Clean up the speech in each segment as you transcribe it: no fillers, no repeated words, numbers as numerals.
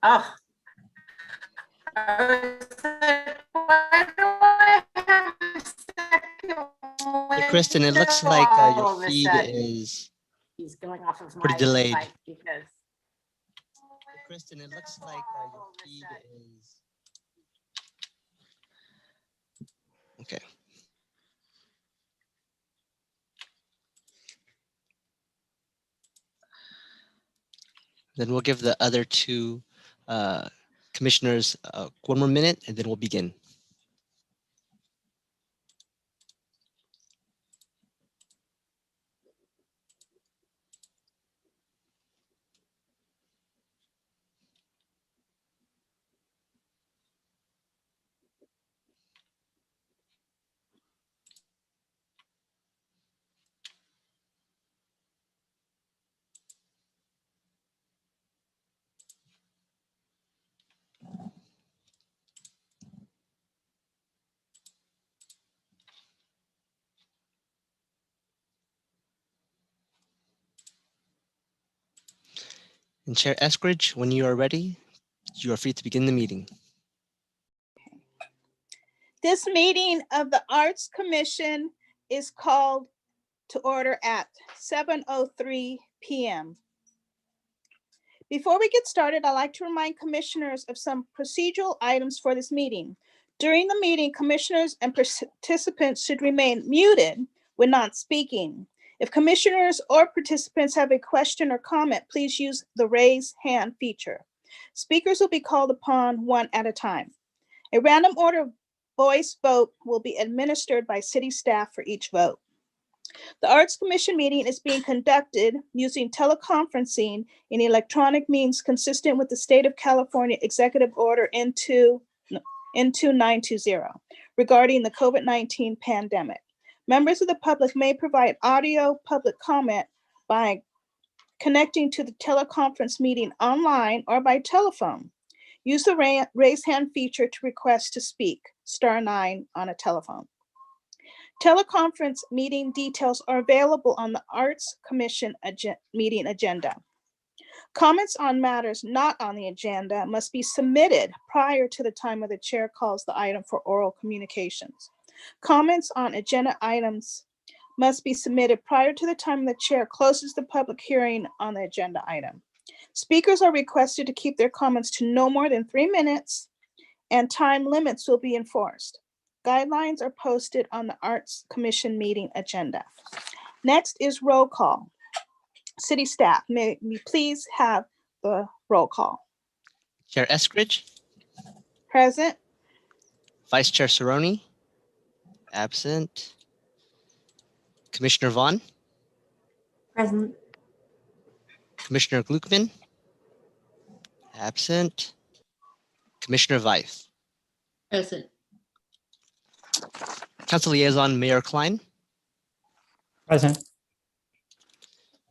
Oh. Hey, Kristen, it looks like your feed is he's going off of pretty my delayed. site because Kristen, it looks like your feed is okay. Then we'll give the other two commissioners 1 more minute, and then we'll begin. And Chair Eskridge, when you are ready, you are free to begin the meeting. This meeting of the Arts Commission is called to order at 7:03 p.m. Before we get started, I'd like to remind commissioners of some procedural items for this meeting. During the meeting, commissioners and participants should remain muted when not speaking. If commissioners or participants have a question or comment, please use the raise hand feature. Speakers will be called upon one at a time. A random order voice vote will be administered by city staff for each vote. The Arts Commission meeting is being conducted using teleconferencing in electronic means consistent with the State of California Executive Order N2920 regarding the COVID-19 pandemic. Members of the public may provide audio public comment by connecting to the teleconference meeting online or by telephone. Use the raise hand feature to request to speak, *9 on a telephone. Teleconference meeting details are available on the Arts Commission meeting agenda. Comments on matters not on the agenda must be submitted prior to the time of the chair calls the item for oral communications. Comments on agenda items must be submitted prior to the time the chair closes the public hearing on the agenda item. Speakers are requested to keep their comments to no more than 3 minutes, and time limits will be enforced. Guidelines are posted on the Arts Commission meeting agenda. Next is roll call. City staff, may we please have the roll call? Chair Eskridge, Present. Vice Chair Cerrone, absent. Commissioner Vaughn, Present. Commissioner Gluckman, absent. Commissioner Veith. Present. Council Liaison Mayor Klein. Present.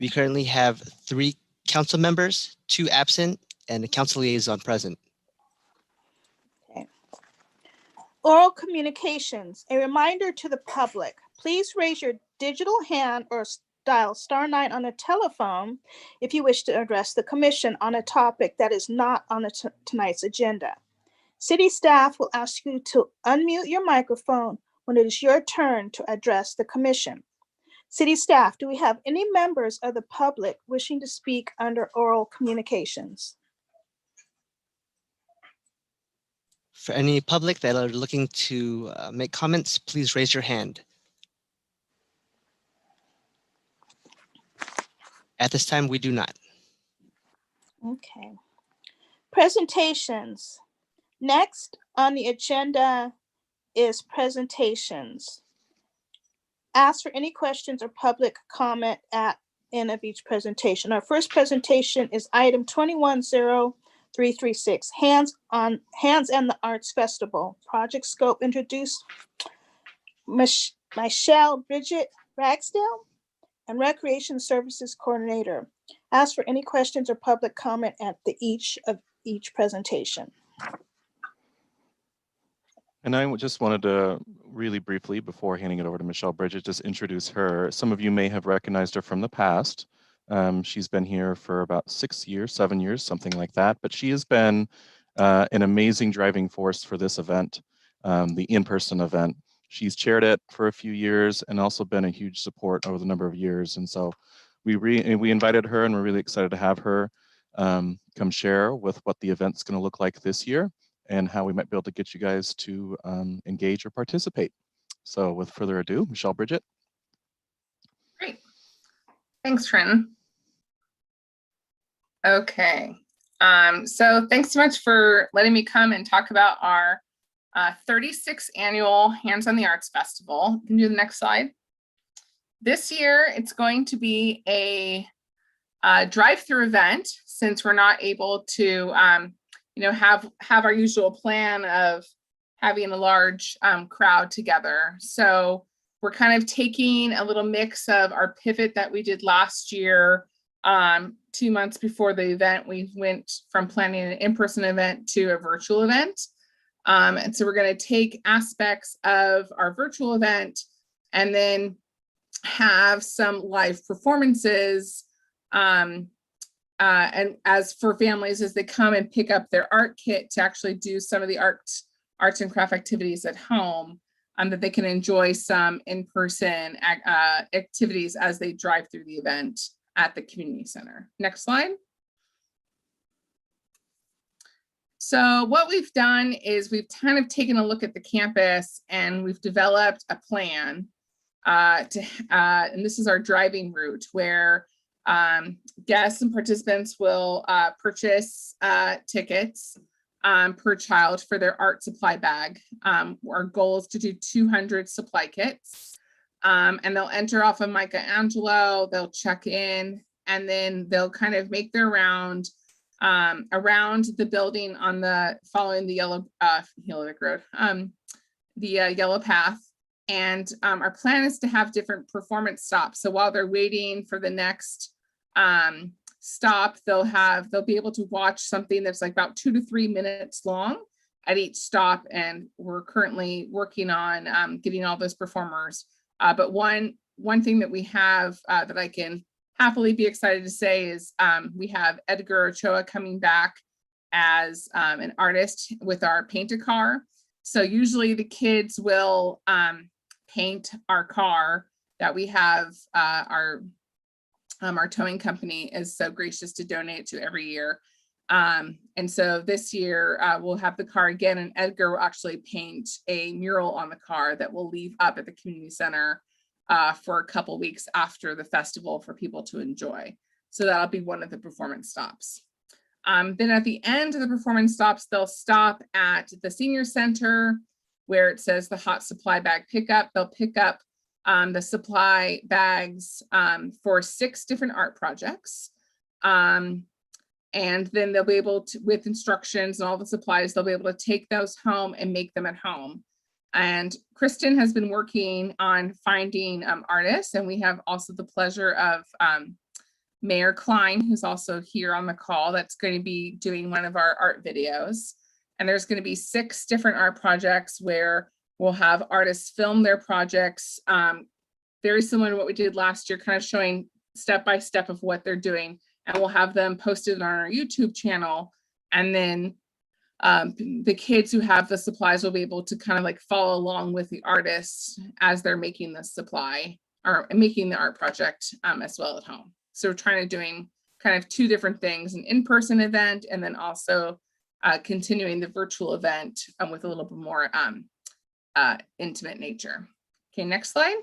We currently have 3 council members, 2 absent, and a council liaison present. Okay. Oral communications. A reminder to the public, please raise your digital hand or dial *9 on a telephone if you wish to address the commission on a topic that is not on tonight's agenda. City staff will ask you to unmute your microphone when it is your turn to address the commission. City staff, do we have any members of the public wishing to speak under oral communications? For any public that are looking to make comments, please raise your hand. At this time, we do not. Okay. Presentations. Next on the agenda is presentations. Ask for any questions or public comment at end of each presentation. Our first presentation is item 210336, Hands and the Arts Festival. Project scope introduced Michelle Bridget Ragsdale and Recreation Services Coordinator. Ask for any questions or public comment at each presentation. And I just wanted to really briefly, before handing it over to Michelle Bridget, just introduce her. Some of you may have recognized her from the past. She's been here for about 6 years, 7 years, something like that. But she has been an amazing driving force for this event, the in-person event. She's chaired it for a few years and also been a huge support over the number of years. And so we invited her, and we're really excited to have her come share with what the event's going to look like this year and how we might be able to get you guys to engage or participate. So with further ado, Michelle Bridget. Great. Thanks, Trenton. Okay. So thanks so much for letting me come and talk about our 36th annual Hands on the Arts Festival. You can do the next slide. This year, it's going to be a drive-through event since we're not able to, have our usual plan of having a large crowd together. So we're kind of taking a little mix of our pivot that we did last year. 2 months before the event, we went from planning an in-person event to a virtual event. And so we're going to take aspects of our virtual event and then have some live performances. And as for families, as they come and pick up their art kit to actually do some of the arts and craft activities at home, that they can enjoy some in-person activities as they drive through the event at the community center. Next slide. So what we've done is we've kind of taken a look at the campus and we've developed a plan and this is our driving route where guests and participants will purchase tickets per child for their art supply bag. Our goal is to do 200 supply kits. And they'll enter off of Michelangelo, they'll check in, and then they'll kind of make their round around the building following the yellow road, the yellow path. And our plan is to have different performance stops. So while they're waiting for the next stop, they'll be able to watch something that's like about 2 to 3 minutes long at each stop. And we're currently working on getting all those performers. But one thing that we have that I can happily be excited to say is we have Edgar Ochoa coming back as an artist with our Paint a Car. So usually the kids will paint our car that we have. Our towing company is so gracious to donate to every year. And so this year we'll have the car again, and Edgar will actually paint a mural on the car that will leave up at the community center for a couple weeks after the festival for people to enjoy. So that'll be one of the performance stops. Then at the end of the performance stops, they'll stop at the senior center where it says the hot supply bag pickup. They'll pick up the supply bags for 6 different art projects. And then they'll be able to, with instructions and all the supplies, they'll be able to take those home and make them at home. And Kristen has been working on finding artists, and we have also the pleasure of Mayor Klein, who's also here on the call, that's going to be doing one of our art videos. And there's going to be 6 different art projects where we'll have artists film their projects, very similar to what we did last year, kind of showing step by step of what they're doing. And we'll have them posted on our YouTube channel. And then the kids who have the supplies will be able to kind of like follow along with the artists as they're making the supply or making the art project as well at home. So we're trying to doing kind of 2 different things, an in-person event and then also continuing the virtual event with a little bit more intimate nature. Okay, next slide.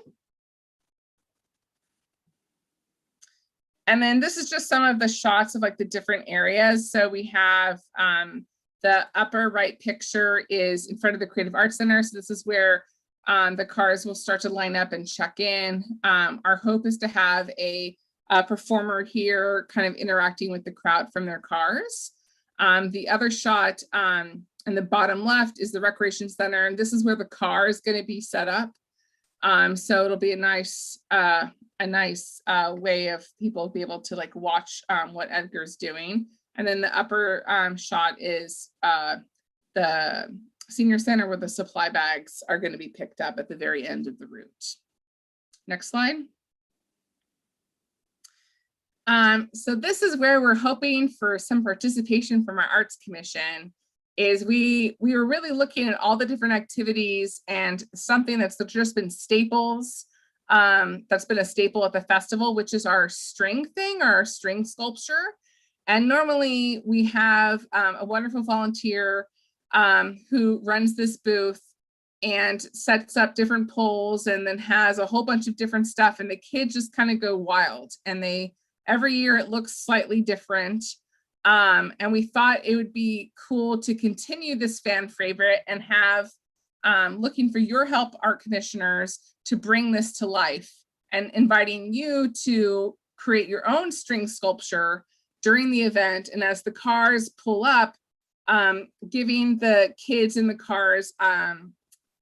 And then this is just some of the shots of like the different areas. So we have the upper right picture is in front of the Creative Arts Center. So this is where the cars will start to line up and check in. Our hope is to have a performer here kind of interacting with the crowd from their cars. The other shot in the bottom left is the Recreation Center. And this is where the car is going to be set up. So it'll be a nice way of people be able to like watch what Edgar's doing. And then the upper shot is the senior center where the supply bags are going to be picked up at the very end of the route. Next slide. So this is where we're hoping for some participation from our Arts Commission. Is we were really looking at all the different activities, and something that's just been staples, that's been a staple at the festival, which is our string thing, or our string sculpture. And normally we have a wonderful volunteer who runs this booth and sets up different poles, and then has a whole bunch of different stuff, and the kids just kind of go wild, and every year it looks slightly different. And we thought it would be cool to continue this fan favorite and have, looking for your help, art commissioners, to bring this to life, and inviting you to create your own string sculpture during the event. And as the cars pull up, giving the kids in the cars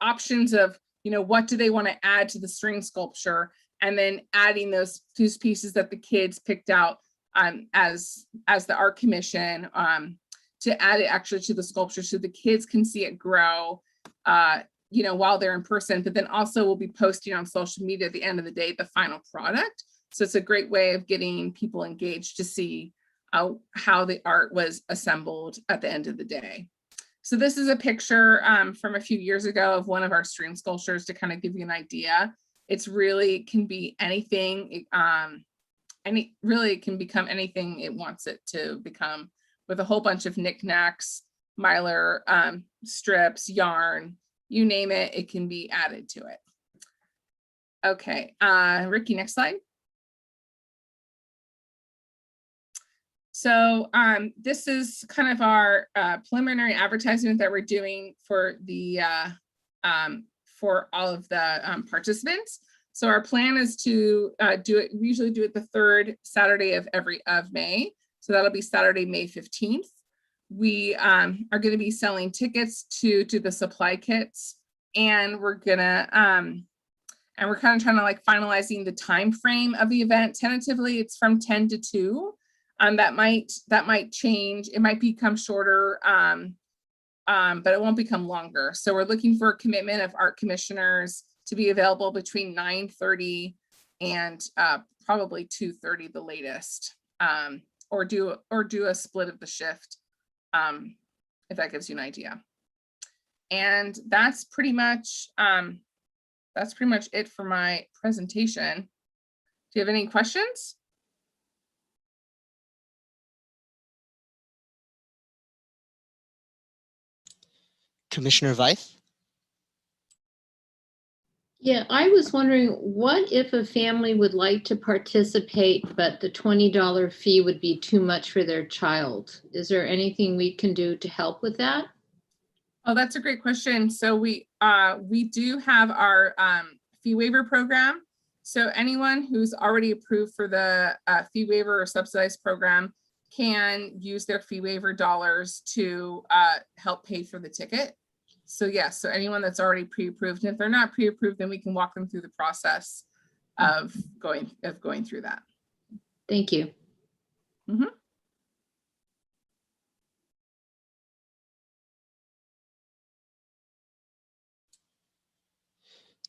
options of, what do they want to add to the string sculpture, and then adding those pieces that the kids picked out as the art commission, to add it actually to the sculpture, so the kids can see it grow, while they're in person. But then also we'll be posting on social media at the end of the day the final product. So it's a great way of getting people engaged to see how the art was assembled at the end of the day. So this is a picture from a few years ago of one of our string sculptures, to kind of give you an idea. It's really can be anything. It can become anything it wants it to become, with a whole bunch of knickknacks, mylar, strips, yarn, you name it, it can be added to it. Okay, Ricky, next slide. So this is kind of our preliminary advertisement that we're doing for the for all of the participants. So our plan is to do it. We usually do it the third Saturday of May. So that'll be Saturday, May 15th. We are going to be selling tickets to the supply kits, and we're gonna and we're kind of trying to like finalizing the time frame of the event. Tentatively, it's from 10 to 2. That might change. It might become shorter, but it won't become longer. So we're looking for a commitment of art commissioners to be available between 9:30 and probably 2:30 the latest, or do a split of the shift, if that gives you an idea. And that's pretty much it for my presentation. Do you have any questions? Commissioner Veith? Yeah, I was wondering, what if a family would like to participate, but the $20 fee would be too much for their child? Is there anything we can do to help with that? Oh, that's a great question. So we do have our fee waiver program. So anyone who's already approved for the fee waiver or subsidized program can use their fee waiver dollars to help pay for the ticket. So yes, so anyone that's already pre-approved, and if they're not pre-approved, then we can walk them through the process of going through that. Thank you. Mm-hmm.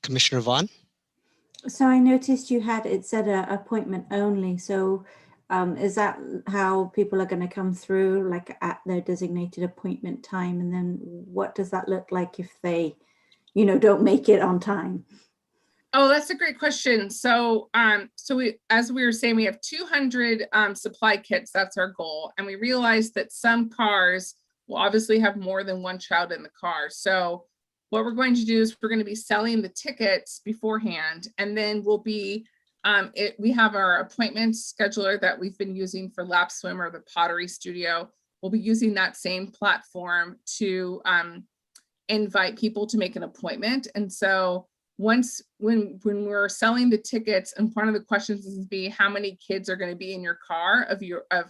Commissioner Vaughn? So I noticed you had, it said appointment only. So is that how people are going to come through, like at their designated appointment time? And then what does that look like if they, don't make it on time? Oh, that's a great question. So, as we were saying, we have 200 supply kits. That's our goal. And we realized that some cars will obviously have more than one child in the car. So what we're going to do is we're going to be selling the tickets beforehand, and then we'll be, we have our appointment scheduler that we've been using for Lap Swim or the Pottery Studio. We'll be using that same platform to invite people to make an appointment. And so when we're selling the tickets, and one of the questions is be how many kids are going to be in your car of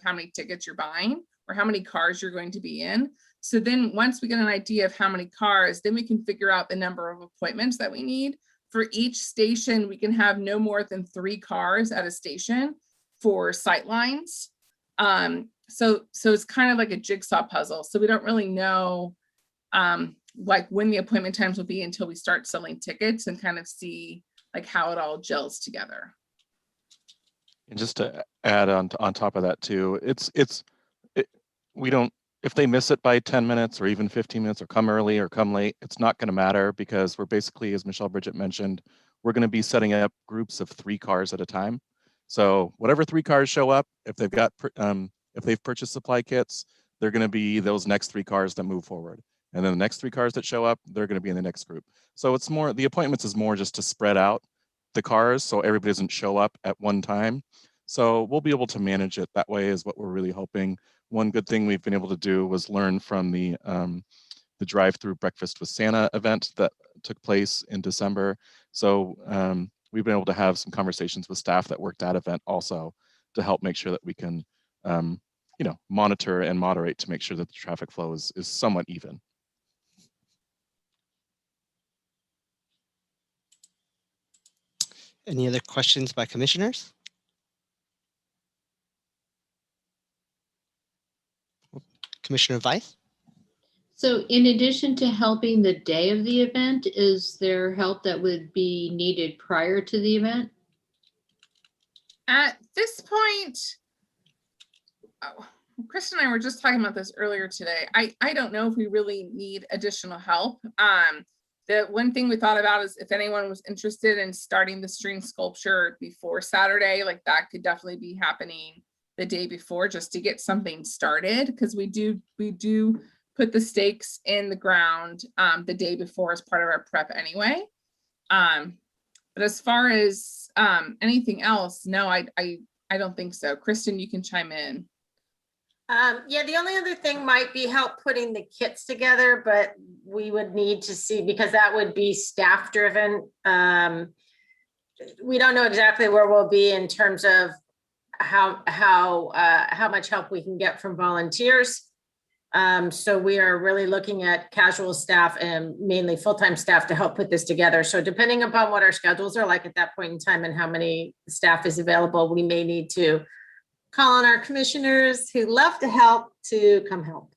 how many tickets you're buying, or how many cars you're going to be in. So then once we get an idea of how many cars, then we can figure out the number of appointments that we need. For each station, we can have no more than 3 cars at a station for sight lines. So it's kind of like a jigsaw puzzle. So we don't really know like when the appointment times will be until we start selling tickets and kind of see like how it all gels together. And just to add on top of that too, we don't, if they miss it by 10 minutes or even 15 minutes or come early or come late, it's not going to matter because we're basically, as Michelle Bridget mentioned, we're going to be setting up groups of 3 cars at a time. So whatever 3 cars show up, if they've got, if they've purchased supply kits, they're going to be those next 3 cars that move forward. And then the next 3 cars that show up, they're going to be in the next group. So it's more, the appointments is more just to spread out the cars so everybody doesn't show up at one time. So we'll be able to manage it that way is what we're really hoping. One good thing we've been able to do was learn from the drive-through breakfast with Santa event that took place in December. So we've been able to have some conversations with staff that worked that event also to help make sure that we can, you know, monitor and moderate to make sure that the traffic flow is somewhat even. Any other questions by commissioners? Commissioner Weiss? So in addition to helping the day of the event, is there help that would be needed prior to the event? At this point, oh, Chris and I were just talking about this earlier today. I don't know if we really need additional help. The one thing we thought about is if anyone was interested in starting the string sculpture before Saturday, like that could definitely be happening the day before just to get something started, because we do put the stakes in the ground the day before as part of our prep anyway. But as far as anything else, no, I don't think so. Kristen, you can chime in. Yeah, the only other thing might be help putting the kits together, but we would need to see, because that would be staff driven. We don't know exactly where we'll be in terms of how much help we can get from volunteers. So we are really looking at casual staff and mainly full-time staff to help put this together. So depending upon what our schedules are like at that point in time and how many staff is available, we may need to call on our commissioners who love to help to come help.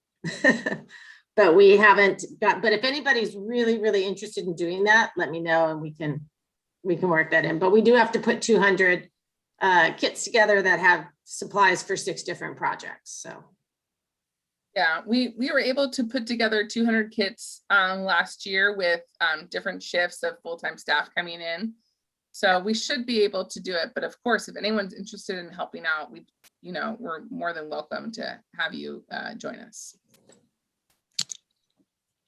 But we haven't got, but if anybody's really, really interested in doing that, let me know and we can work that in. But we do have to put 200 kits together that have supplies for 6 different projects, so. Yeah, we were able to put together 200 kits last year with different shifts of full-time staff coming in. So we should be able to do it. But of course, if anyone's interested in helping out, we're more than welcome to have you join us.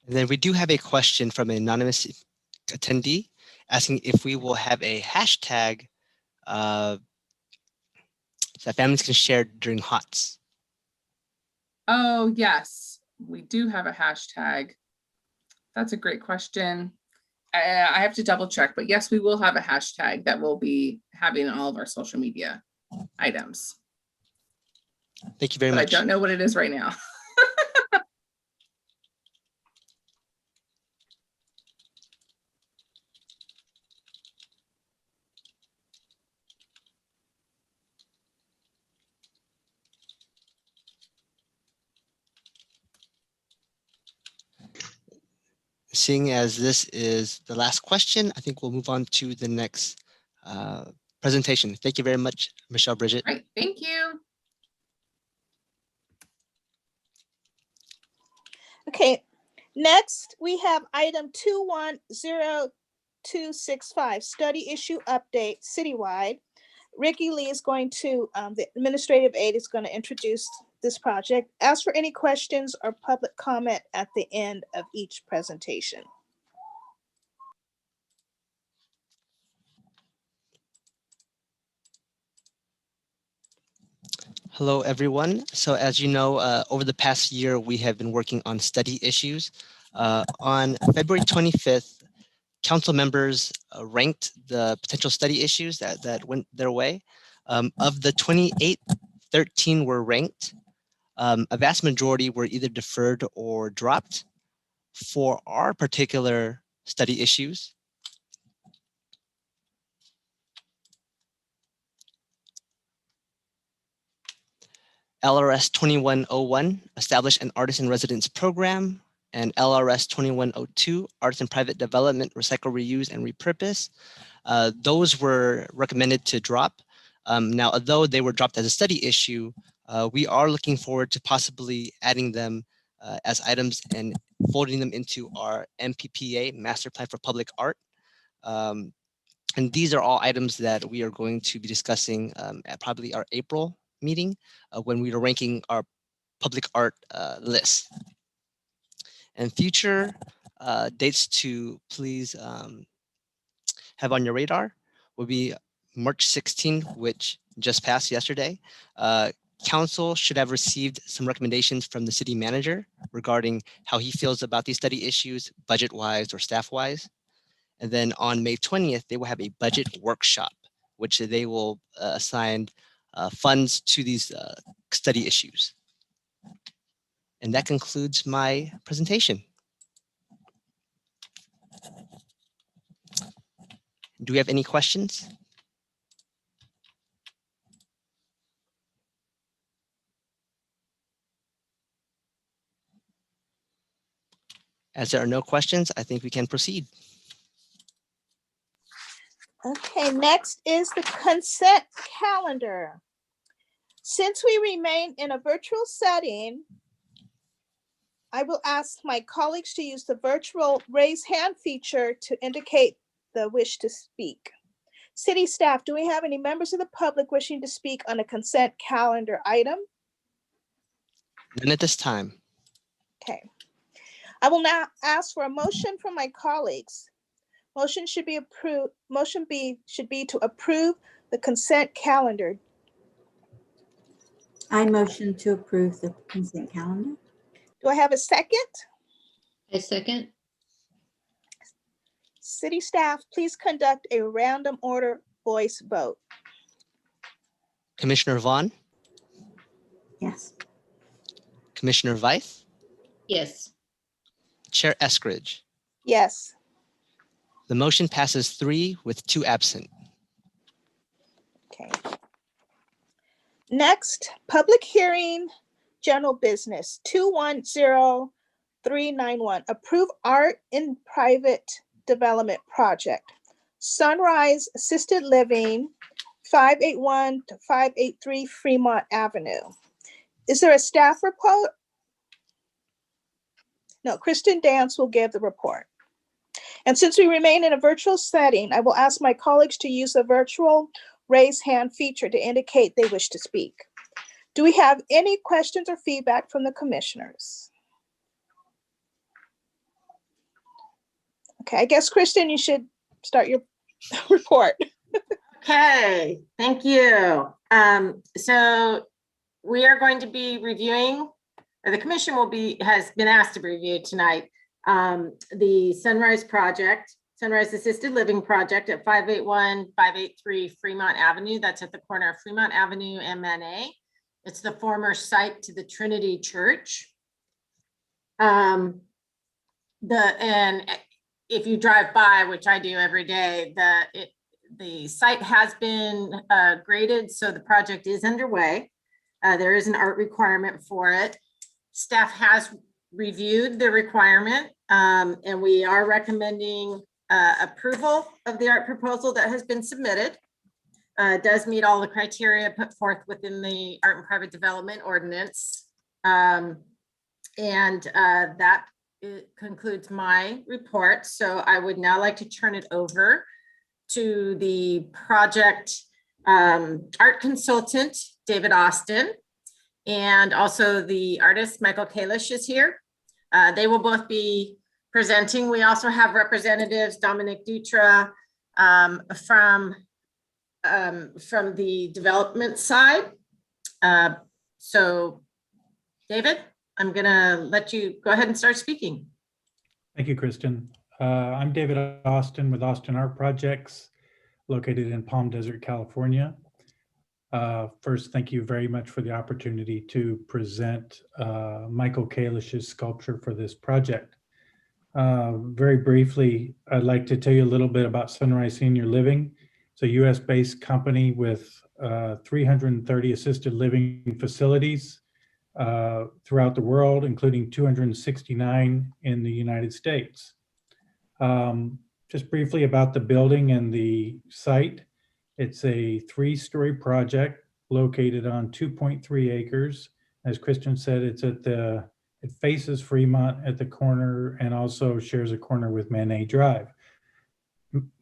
And then we do have a question from an anonymous attendee asking if we will have a hashtag that families can share during HOTS. Oh, yes, we do have a hashtag. That's a great question. I have to double check, but yes, we will have a hashtag that we'll be having in all of our social media items. Thank you very But much. I don't know what it is right now. Seeing as this is the last question, I think we'll move on to the next presentation. Thank you very much, Michelle Bridget. All right, thank you. Okay, next we have item 210265, study issue update citywide. Ricky Lee is going to, the administrative aide is going to introduce this project. Ask for any questions or public comment at the end of each presentation. Hello, everyone. So as you know, over the past year, we have been working on study issues. On February 25th, council members ranked the potential study issues that went their way. Of the 28, 13 were ranked. A vast majority were either deferred or dropped. For our particular study issues, LRS 2101, establish an artist in residence program, and LRS 2102, artist in private development, recycle, reuse, and repurpose. Those were recommended to drop. Now, although they were dropped as a study issue, we are looking forward to possibly adding them as items and folding them into our MPPA, Master Plan for Public Art. And these are all items that we are going to be discussing at probably our April meeting when we are ranking our public art list. And future dates to please have on your radar will be March 16th, which just passed yesterday. Council should have received some recommendations from the city manager regarding how he feels about these study issues, budget-wise or staff-wise. And then on May 20th, they will have a budget workshop, which they will assign funds to these study issues. And that concludes my presentation. Do we have any questions? As there are no questions, I think we can proceed. Okay, next is the consent calendar. Since we remain in a virtual setting, I will ask my colleagues to use the virtual raise hand feature to indicate the wish to speak. City staff, do we have any members of the public wishing to speak on a consent calendar item? None at this time. Okay. I will now ask for a motion from my colleagues. Motion should be approved. Motion B should be to approve the consent calendar. I motion to approve the consent calendar. Do I have a second? I second. City staff, please conduct a random order voice vote. Commissioner Vaughn, Yes. Commissioner Veith, Yes. Chair Eskridge. Yes. The motion passes 3 with 2 absent. Okay. Next, public hearing, general business, 210391. Approve art in private development project. Sunrise Assisted Living, 581 to 583 Fremont Avenue. Is there a staff report? No, Kristen Dance will give the report. And since we remain in a virtual setting, I will ask my colleagues to use the virtual raise hand feature to indicate they wish to speak. Do we have any questions or feedback from the commissioners? Okay, I guess, Kristen, you should start your report. Okay, thank you. So we are going to be reviewing, or the commission has been asked to review tonight, the Sunrise Project, Sunrise Assisted Living Project at 581-583 Fremont Avenue. That's at the corner of Fremont Avenue and Manet. It's the former site to the Trinity Church. And if you drive by, which I do every day, the site has been graded, so the project is underway. There is an art requirement for it. Staff has reviewed the requirement, and we are recommending approval of the art proposal that has been submitted. It does meet all the criteria put forth within the Art and Private Development Ordinance. That concludes my report. So I would now like to turn it over to the project art consultant, David Austin, and also the artist, Michael Kalisch, is here. They will both be presenting. We also have representatives, Dominic Dutra, from the development side. So David, I'm gonna let you go ahead and start speaking. Thank you, Kristen. I'm David Austin with Austin Art Projects, located in Palm Desert, California. First, thank you very much for the opportunity to present Michael Kalisch's sculpture for this project. Very briefly, I'd like to tell you a little bit about Sunrise Senior Living. It's a US-based company with 330 assisted living facilities throughout the world, including 269 in the United States. Just briefly about the building and the site. It's a 3-story project located on 2.3 acres. As Kristen said, it faces Fremont at the corner and also shares a corner with Manet Drive.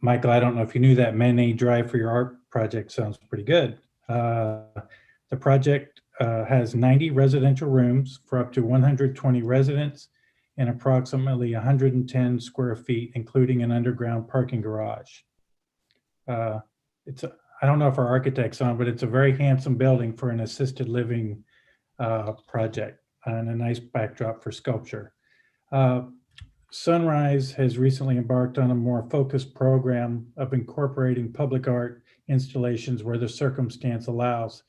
Michael, I don't know if you knew that Manet Drive for your art project sounds pretty good. The project has 90 residential rooms for up to 120 residents and approximately 110 square feet, including an underground parking garage. I don't know if our architect's on, but it's a very handsome building for an assisted living project and a nice backdrop for sculpture. Sunrise has recently embarked on a more focused program of incorporating public art installations where the circumstance allows,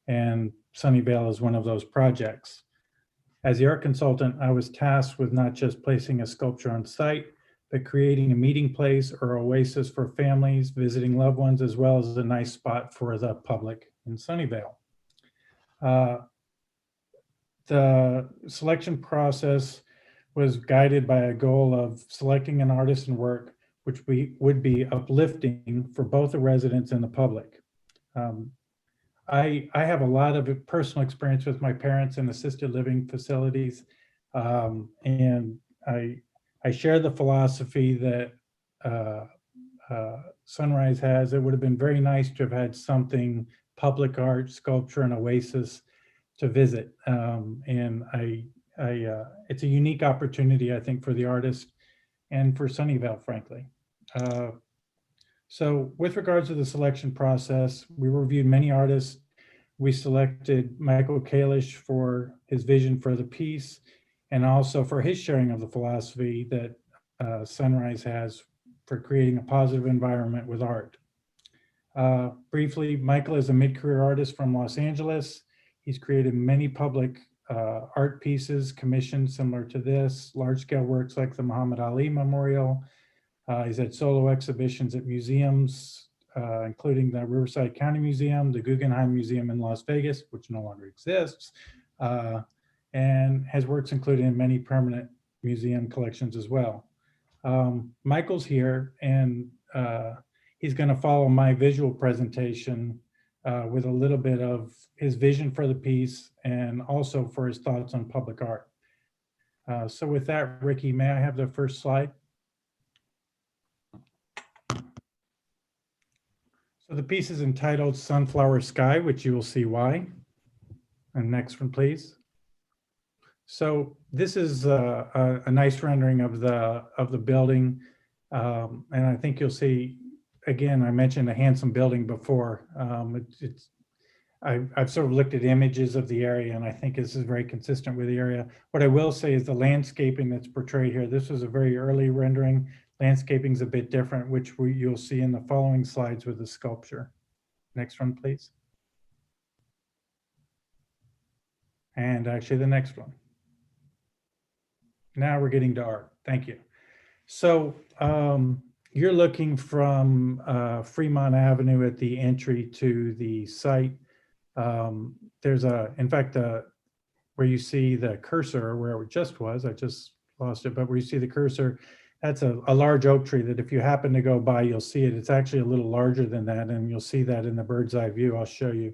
and Sunnyvale is one of those projects. As the art consultant, I was tasked with not just placing a sculpture on site, but creating a meeting place or oasis for families, visiting loved ones, as well as a nice spot for the public in Sunnyvale. The selection process was guided by a goal of selecting an artist and work which would be uplifting for both the residents and the public. I have a lot of personal experience with my parents in assisted living facilities, and I share the philosophy that Sunrise has. It would have been very nice to have had something public art, sculpture, and oasis to visit. And it's a unique opportunity, I think, for the artist and for Sunnyvale, frankly. So with regards to the selection process, we reviewed many artists. We selected Michael Kalisch for his vision for the piece and also for his sharing of the philosophy that Sunrise has for creating a positive environment with art. Briefly, Michael is a mid-career artist from Los Angeles. He's created many public art pieces commissioned similar to this, large-scale works like the Muhammad Ali Memorial. He's had solo exhibitions at museums, including the Riverside County Museum, the Guggenheim Museum in Las Vegas, which no longer exists, and has works included in many permanent museum collections as well. Michael's here, and he's going to follow my visual presentation with a little bit of his vision for the piece and also for his thoughts on public art. So with that, Ricky, may I have the first slide? So the piece is entitled Sunflower Sky, which you will see why. And next one, please. So this is a nice rendering of the building. And I think you'll see, again, I mentioned a handsome building before. I've sort of looked at images of the area, and I think this is very consistent with the area. What I will say is the landscaping that's portrayed here, this was a very early rendering. Landscaping is a bit different, which you'll see in the following slides with the sculpture. Next one, please. And actually the next one. Now we're getting to art. Thank you. So you're looking from Fremont Avenue at the entry to the site. There's in fact, where you see the cursor, where it just was, I just lost it, but where you see the cursor, that's a large oak tree that if you happen to go by, you'll see it. It's actually a little larger than that, and you'll see that in the bird's eye view. I'll show you.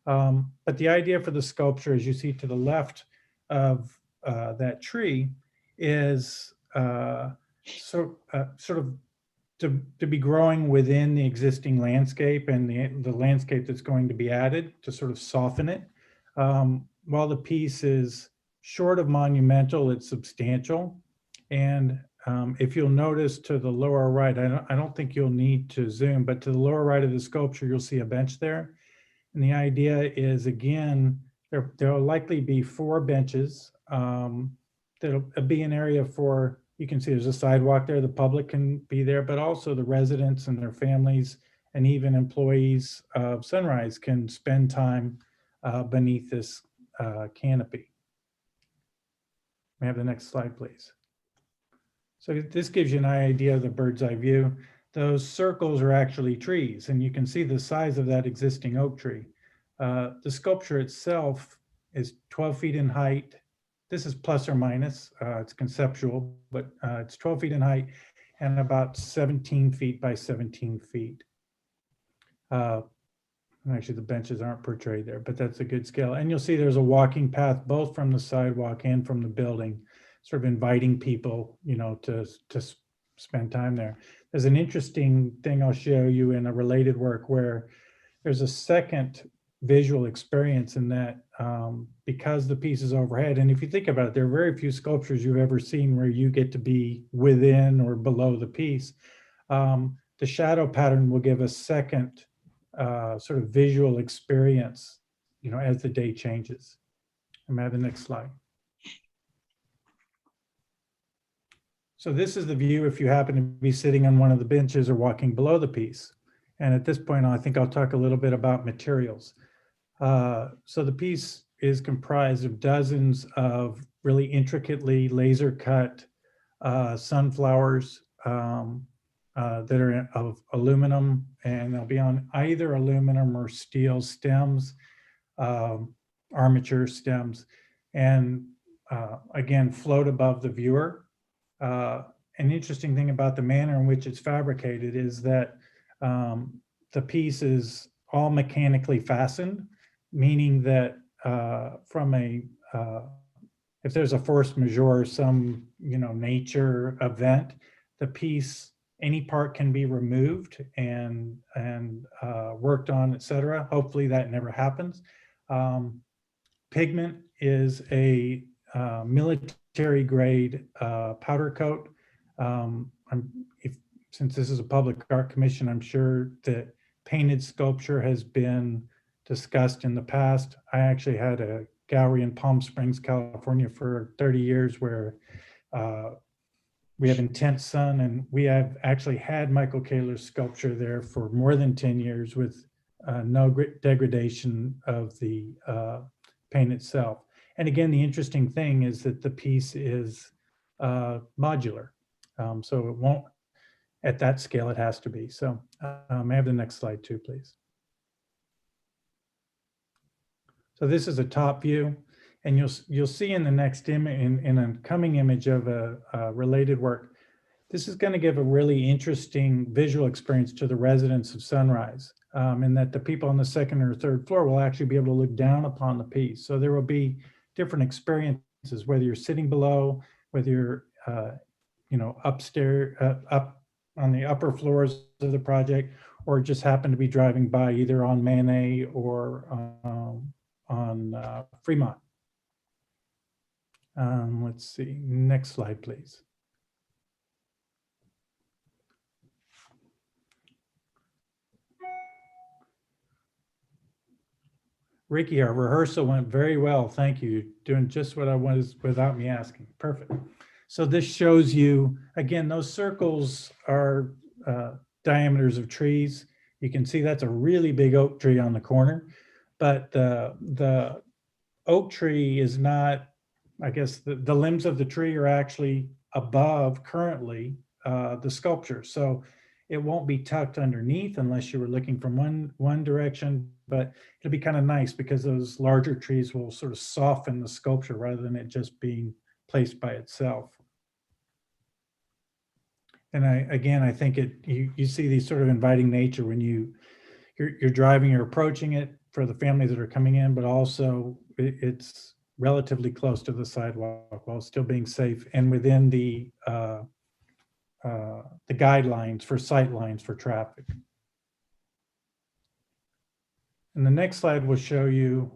But the idea for the sculpture, as you see to the left of that tree, is sort of to be growing within the existing landscape and the landscape that's going to be added to sort of soften it. While the piece is short of monumental, it's substantial. And if you'll notice to the lower right, I don't think you'll need to zoom, but to the lower right of the sculpture, you'll see a bench there. And the idea is, again, there'll likely be 4 benches. There'll be an area for, you can see there's a sidewalk there, the public can be there, but also the residents and their families and even employees of Sunrise can spend time beneath this canopy. May I have the next slide, please? So this gives you an idea of the bird's eye view. Those circles are actually trees, and you can see the size of that existing oak tree. The sculpture itself is 12 feet in height. This is plus or minus, it's conceptual, but it's 12 feet in height and about 17 feet by 17 feet. Actually, the benches aren't portrayed there, but that's a good scale. And you'll see there's a walking path both from the sidewalk and from the building, sort of inviting people, to spend time there. There's an interesting thing I'll show you in a related work where there's a second visual experience in that because the piece is overhead, and if you think about it, there are very few sculptures you've ever seen where you get to be within or below the piece. The shadow pattern will give a second sort of visual experience, as the day changes. I'm at the next slide. So this is the view if you happen to be sitting on one of the benches or walking below the piece. And at this point, I think I'll talk a little bit about materials. So the piece is comprised of dozens of really intricately laser cut sunflowers that are of aluminum, and they'll be on either aluminum or steel stems, armature stems, and again, float above the viewer. An interesting thing about the manner in which it's fabricated is that the piece is all mechanically fastened, meaning that if there's a force majeure, some nature event, the piece, any part can be removed and worked on, etc. Hopefully that never happens. Pigment is a military grade powder coat. Since this is a public art commission, I'm sure that painted sculpture has been discussed in the past. I actually had a gallery in Palm Springs, California for 30 years where we have intense sun, and we have actually had Michael Kalisch's sculpture there for more than 10 years with no degradation of the paint itself. And again, the interesting thing is that the piece is modular. So it won't, at that scale, it has to be. So may I have the next slide too, please? So this is a top view, and you'll see in the next image, in a coming image of a related work, this is going to give a really interesting visual experience to the residents of Sunrise, in that the people on the second or third floor will actually be able to look down upon the piece. So there will be different experiences, whether you're sitting below, whether you're upstairs, up on the upper floors of the project, or just happen to be driving by either on Manet or on Fremont. Let's see, next slide, please. Ricky, our rehearsal went very well. Thank you. Doing just what I was without me asking. Perfect. So this shows you, again, those circles are diameters of trees. You can see that's a really big oak tree on the corner, but the oak tree is not, I guess the limbs of the tree are actually above currently the sculpture. So it won't be tucked underneath unless you were looking from one direction, but it'll be kind of nice because those larger trees will sort of soften the sculpture rather than it just being placed by itself. And I think you see these sort of inviting nature when you're driving, you're approaching it for the families that are coming in, but also it's relatively close to the sidewalk while still being safe and within the guidelines for sight lines for traffic. And the next slide will show you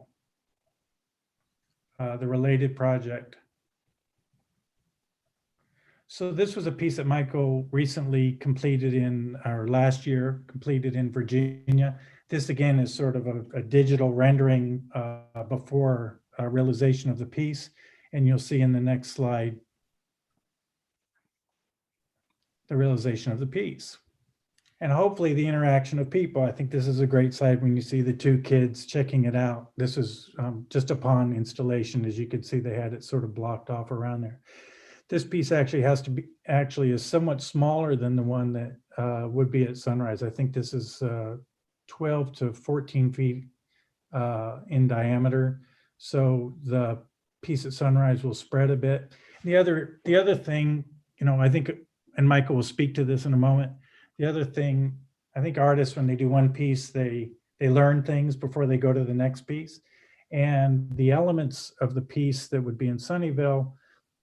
the related project. So this was a piece that Michael recently completed last year completed in Virginia. This again is sort of a digital rendering before realization of the piece. And you'll see in the next slide the realization of the piece. And hopefully the interaction of people. I think this is a great slide when you see the two kids checking it out. This is just upon installation. As you can see, they had it sort of blocked off around there. This piece actually is somewhat smaller than the one that would be at Sunrise. I think this is 12 to 14 feet in diameter. So the piece at Sunrise will spread a bit. The other thing, I think, and Michael will speak to this in a moment. The other thing I think artists, when they do one piece, they learn things before they go to the next piece. And the elements of the piece that would be in Sunnyvale,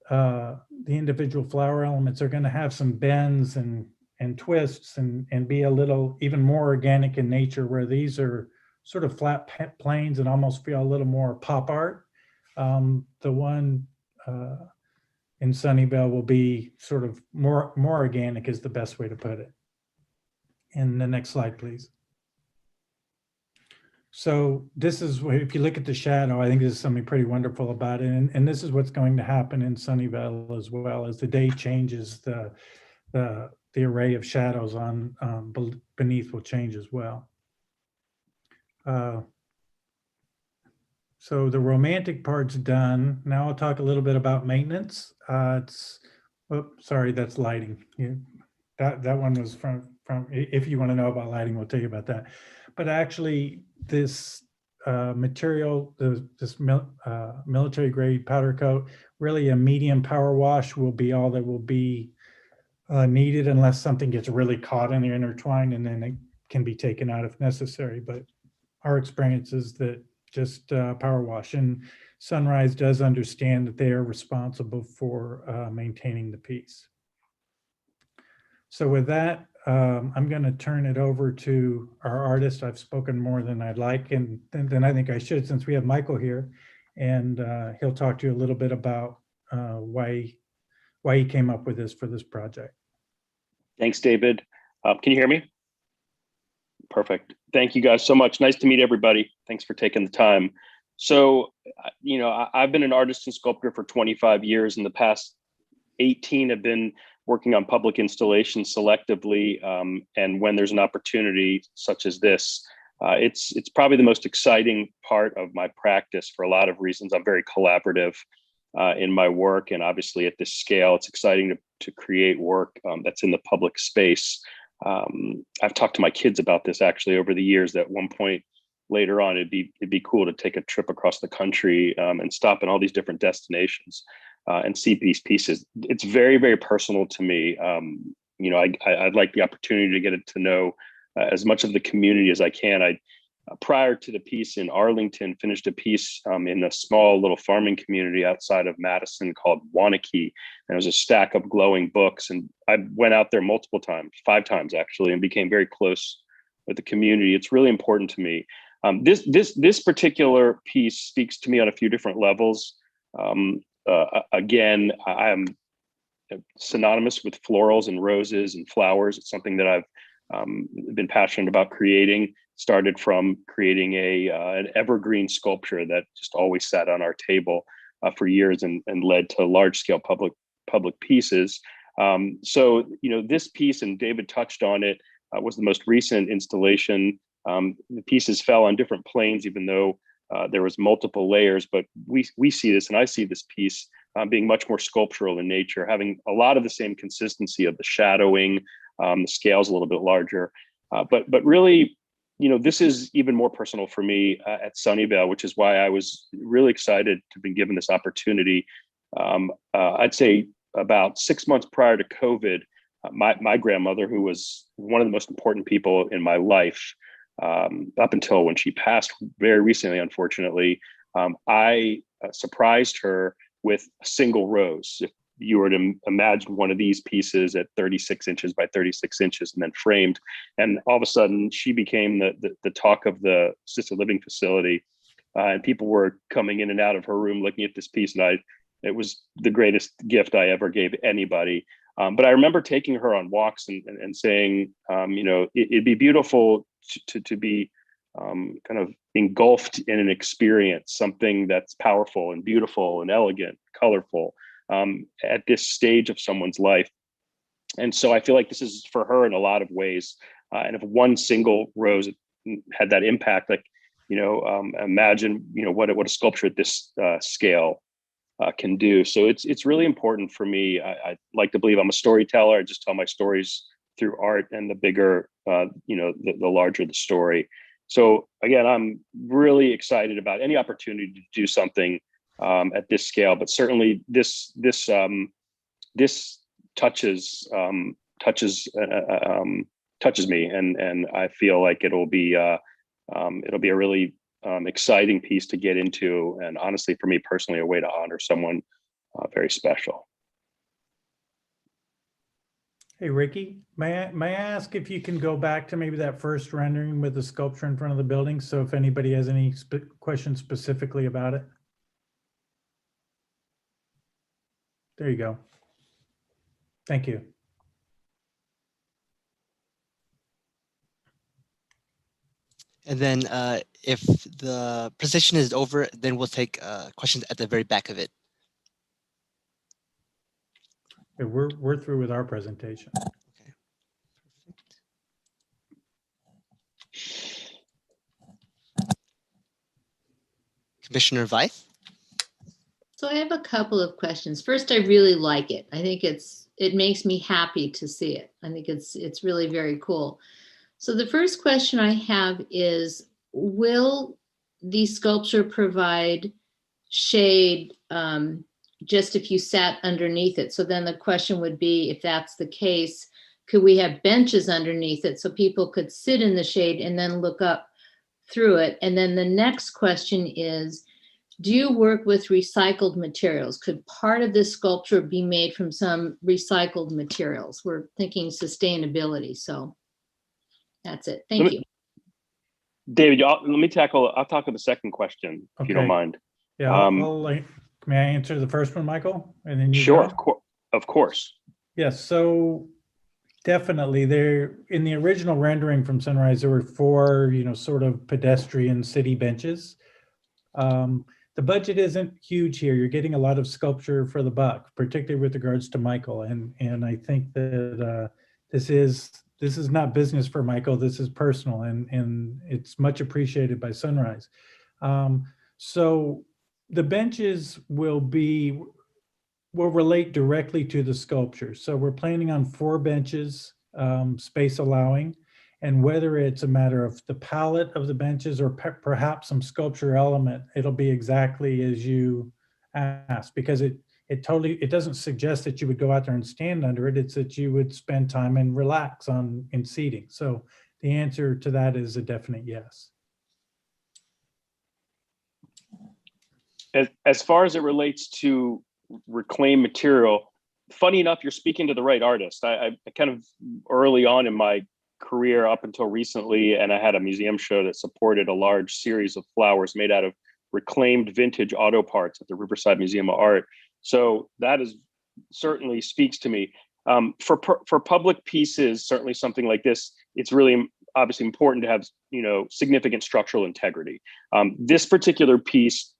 the individual flower elements are going to have some bends and twists and be a little even more organic in nature, where these are sort of flat planes and almost feel a little more pop art. The one in Sunnyvale will be sort of more organic, is the best way to put it. And the next slide, please. So this is, if you look at the shadow, I think this is something pretty wonderful about it. And this is what's going to happen in Sunnyvale as well. As the day changes, the array of shadows on beneath will change as well. So the romantic part's done. Now I'll talk a little bit about maintenance. Sorry, that's lighting. That one was from, if you want to know about lighting, we'll tell you about that. But actually, this material, this military grade powder coat, really a medium power wash will be all that will be needed, unless something gets really caught in there, intertwined, and then it can be taken out if necessary. But our experience is that just power wash, and Sunrise does understand that they are responsible for maintaining the piece. So with that, I'm going to turn it over to our artist. I've spoken more than I'd like, and then I think I should, since we have Michael here, and he'll talk to you a little bit about why he came up with this for this project. Thanks, David. Can you hear me? Perfect. Thank you guys so much. Nice to meet everybody. Thanks for taking the time. So, I've been an artist and sculptor for 25 years. In the past 18 have been working on public installations selectively. And when there's an opportunity such as this, it's probably the most exciting part of my practice for a lot of reasons. I'm very collaborative in my work, and obviously at this scale, it's exciting to create work that's in the public space. I've talked to my kids about this actually over the years, that at one point later on, it'd be cool to take a trip across the country and stop in all these different destinations and see these pieces. It's very, very personal to me. I'd like the opportunity to get to know as much of the community as I can. Prior to the piece in Arlington, finished a piece in a small little farming community outside of Madison called Wanakee. And it was a stack of glowing books. And I went out there multiple times, 5 times actually, and became very close with the community. It's really important to me. This particular piece speaks to me on a few different levels. Again, I am synonymous with florals and roses and flowers. It's something that I've been passionate about creating. Started from creating an evergreen sculpture that just always sat on our table for years and led to large scale public pieces. So, this piece, and David touched on it, was the most recent installation. The pieces fell on different planes, even though there was multiple layers, but we see this, and I see this piece being much more sculptural in nature, having a lot of the same consistency of the shadowing, the scale's a little bit larger, but really, this is even more personal for me at Sunnyvale, which is why I was really excited to be given this opportunity. I'd say about 6 months prior to COVID, my grandmother, who was one of the most important people in my life, up until when she passed very recently, unfortunately, I surprised her with a single rose. If you were to imagine one of these pieces at 36 inches by 36 inches and then framed, and all of a sudden she became the talk of the assisted living facility, and people were coming in and out of her room looking at this piece, and it was the greatest gift I ever gave anybody. But I remember taking her on walks and saying, it'd be beautiful to be kind of engulfed in an experience, something that's powerful and beautiful and elegant, colorful, at this stage of someone's life. And so I feel like this is for her in a lot of ways. And if one single rose had that impact, imagine, what a sculpture at this scale can do. So it's really important for me. I like to believe I'm a storyteller. I just tell my stories through art, and the bigger, the larger the story. So again, I'm really excited about any opportunity to do something at this scale, but certainly this touches touches me, and I feel like it'll be a really exciting piece to get into, and honestly, for me personally, a way to honor someone very special. Hey, Ricky, may I ask if you can go back to maybe that first rendering with the sculpture in front of the building? So if anybody has any questions specifically about it. There you go. Thank you. And then if the presentation is over, then we'll take questions at the very back of it. Okay, we're through with our presentation. Okay, perfect. Commissioner Vythe? So I have a couple of questions. First, I really like it. I think it makes me happy to see it. I think it's really very cool. So the first question I have is, will the sculpture provide shade just if you sat underneath it? So then the question would be, if that's the case, could we have benches underneath it so people could sit in the shade and then look up through it? And then the next question is, do you work with recycled materials? Could part of this sculpture be made from some recycled materials? We're thinking sustainability, so that's it. Thank you. David, I'll tackle the second question, if you don't Okay. mind. Yeah, may I answer the first one, Michael? And then you Sure, go? of course. Yes, so definitely there, in the original rendering from Sunrise, there were 4, sort of pedestrian city benches. The budget isn't huge here. You're getting a lot of sculpture for the buck, particularly with regards to Michael. And I think that this is not business for Michael. This is personal, and it's much appreciated by Sunrise. So the benches will relate directly to the sculpture. So we're planning on 4 benches, space allowing, and whether it's a matter of the palette of the benches or perhaps some sculpture element, it'll be exactly as you asked, because it doesn't suggest that you would go out there and stand under it. It's that you would spend time and relax in seating. So the answer to that is a definite yes. As far as it relates to reclaimed material, funny enough, you're speaking to the right artist. I kind of early on in my career up until recently, and I had a museum show that supported a large series of flowers made out of reclaimed vintage auto parts at the Riverside Museum of Art. So that is certainly speaks to me. For public pieces, certainly something like this, it's really obviously important to have significant structural integrity. This particular piece,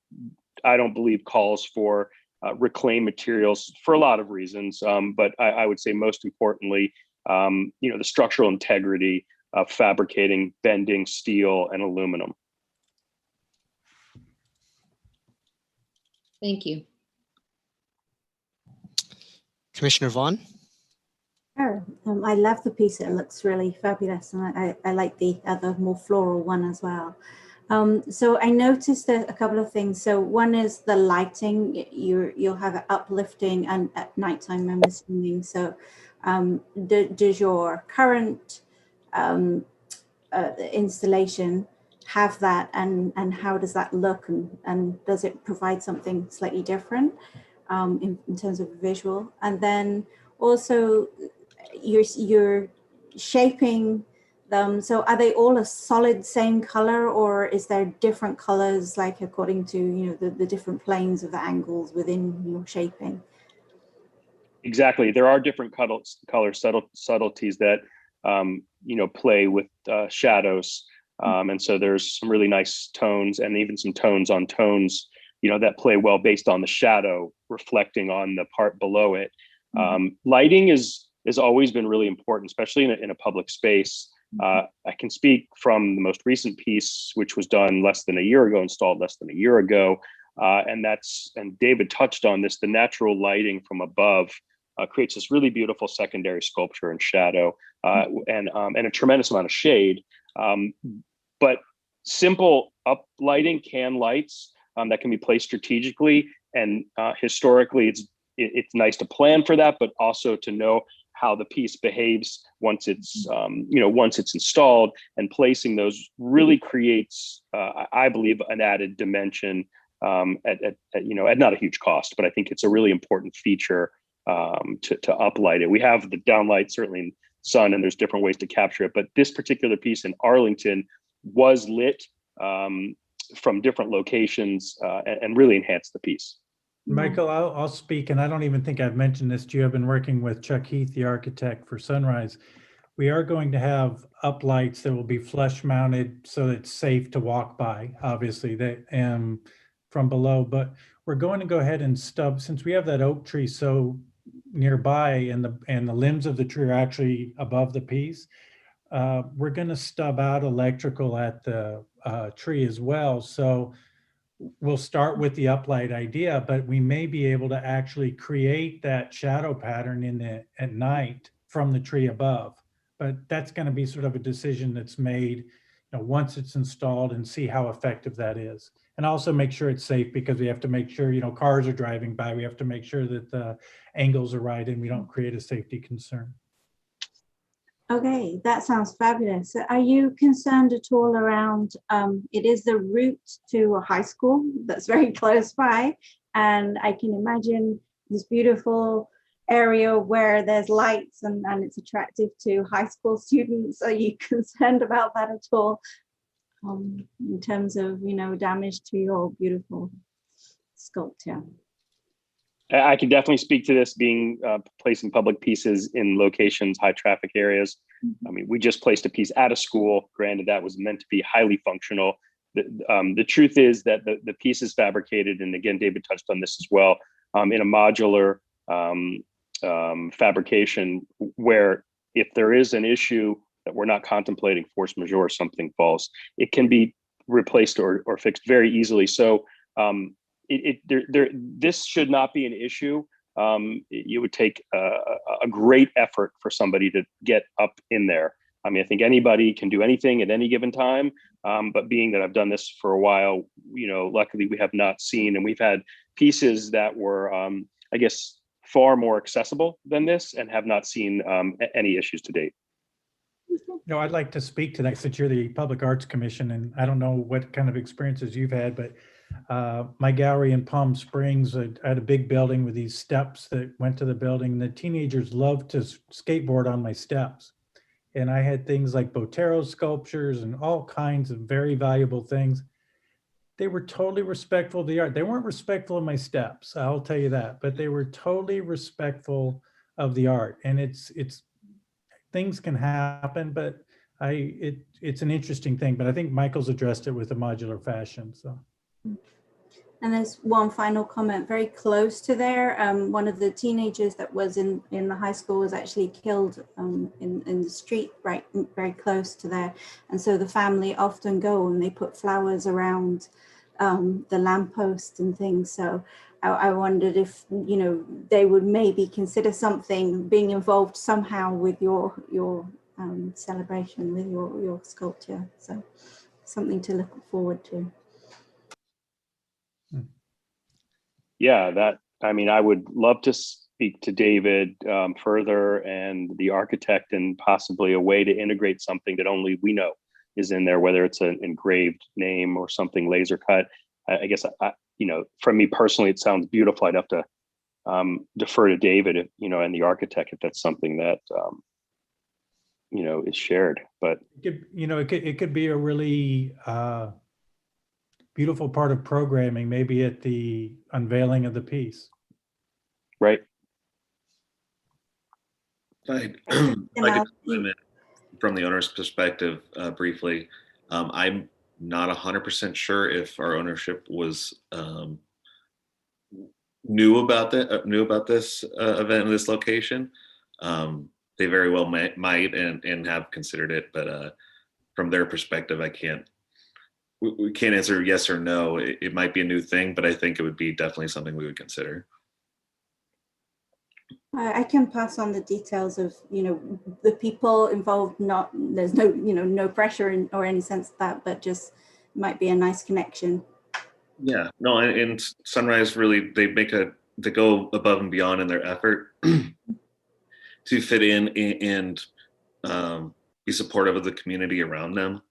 I don't believe calls for reclaimed materials for a lot of reasons, but I would say most importantly, the structural integrity of fabricating, bending steel and aluminum. Thank you. Commissioner Vaughn? Sure. I love the piece. It looks really fabulous, and I like the other more floral one as well. So I noticed a couple of things. So one is the lighting. You'll have it uplifting and at nighttime, I'm assuming. So does your current installation have that, and how does that look, and does it provide something slightly different in terms of visual? And then also you're shaping them, so are they all a solid same color, or is there different colors, like according to the different planes of the angles within your shaping? Exactly, there are different color subtleties that play with shadows, and so there's some really nice tones, and even some tones on tones that play well based on the shadow reflecting on the part below it. Lighting has always been really important, especially in a public space. I can speak from the most recent piece, which was done installed less than a year ago. And David touched on this, the natural lighting from above creates this really beautiful secondary sculpture and shadow, and a tremendous amount of shade. But simple up lighting, can lights that can be placed strategically, and historically it's nice to plan for that, but also to know how the piece behaves once it's once it's installed, and placing those really creates, I believe, an added dimension at not a huge cost, but I think it's a really important feature to uplight it. We have the downlight certainly in sun, and there's different ways to capture it, but this particular piece in Arlington was lit from different locations and really enhanced the piece. Michael, I'll speak, and I don't even think I've mentioned this to you. I've been working with Chuck Heath, the architect for Sunrise. We are going to have uplights that will be flush mounted so it's safe to walk by, obviously, from below, but we're going to go ahead and stub, since we have that oak tree so nearby and the limbs of the tree are actually above the piece, we're going to stub out electrical at the tree as well. So we'll start with the uplight idea, but we may be able to actually create that shadow pattern at night from the tree above. But that's going to be sort of a decision that's made, once it's installed, and see how effective that is. And also make sure it's safe, because we have to make sure, cars are driving by. We have to make sure that the angles are right and we don't create a safety concern. Okay, that sounds fabulous. So are you concerned at all around, it is the route to a high school that's very close by, and I can imagine this beautiful area where there's lights and it's attractive to high school students. Are you concerned about that at all, in terms of, damage to your beautiful sculpture? I can definitely speak to this, being placing public pieces in locations, high traffic areas. I mean, we just placed a piece at a school. Granted, that was meant to be highly functional. The truth is that the piece is fabricated, and again, David touched on this as well, in a modular fabrication, where if there is an issue that we're not contemplating, force majeure, something falls, it can be replaced or fixed very easily. So this should not be an issue. It would take a great effort for somebody to get up in there. I mean, I think anybody can do anything at any given time, but being that I've done this for a while, luckily we have not seen, and we've had pieces that were, I guess, far more accessible than this, and have not seen any issues to date. I'd like to speak to that, since you're the Public Arts Commission, and I don't know what kind of experiences you've had, but my gallery in Palm Springs, I had a big building with these steps that went to the building. The teenagers loved to skateboard on my steps. And I had things like Botero sculptures and all kinds of very valuable things. They were totally respectful of the art. They weren't respectful of my steps, I'll tell you that, but they were totally respectful of the art. And it's things can happen, but it's an interesting thing. But I think Michael's addressed it with a modular fashion. So. And there's one final comment very close to there. One of the teenagers that was in the high school was actually killed in the street right very close to there. And so the family often go and they put flowers around the lamppost and things. So I wondered if, they would maybe consider something, being involved somehow with your celebration, with your sculpture. So something to look forward to. Yeah, I would love to speak to David further, and the architect, and possibly a way to integrate something that only we know is in there, whether it's an engraved name or something laser cut. I guess, for me personally, it sounds beautiful. I'd have to defer to David, and the architect, if that's something that, is shared. But it could be a really beautiful part of programming, maybe at the unveiling of the piece. Right. I could comment from the owner's perspective briefly. I'm not 100% sure if our ownership was knew about this event in this location. They very well might and have considered it, but from their perspective, we can't answer yes or no. It might be a new thing, but I think it would be definitely something we would consider. I can pass on the details of, the people involved. There's no, no pressure or any sense of that, but just might be a nice connection. Yeah, no, and Sunrise really, they go above and beyond in their effort. fit in and be supportive of the community around them.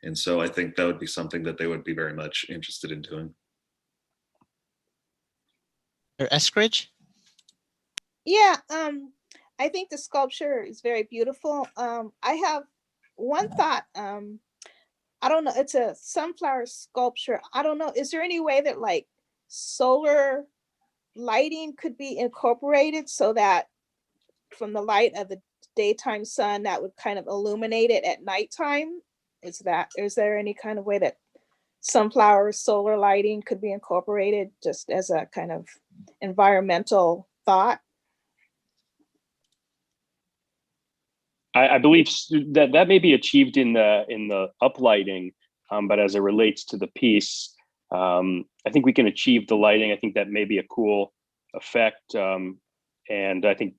And so I think that would be something that they would be very much interested in doing. Eskridge? Yeah, I think the sculpture is very beautiful. I have one thought. I don't know, it's a sunflower sculpture. I don't know, is there any way that like solar lighting could be incorporated so that from the light of the daytime sun that would kind of illuminate it at nighttime? Is there any kind of way that sunflower solar lighting could be incorporated just as a kind of environmental thought? I believe that may be achieved in the uplighting, but as it relates to the piece, I think we can achieve the lighting. I think that may be a cool effect, and I think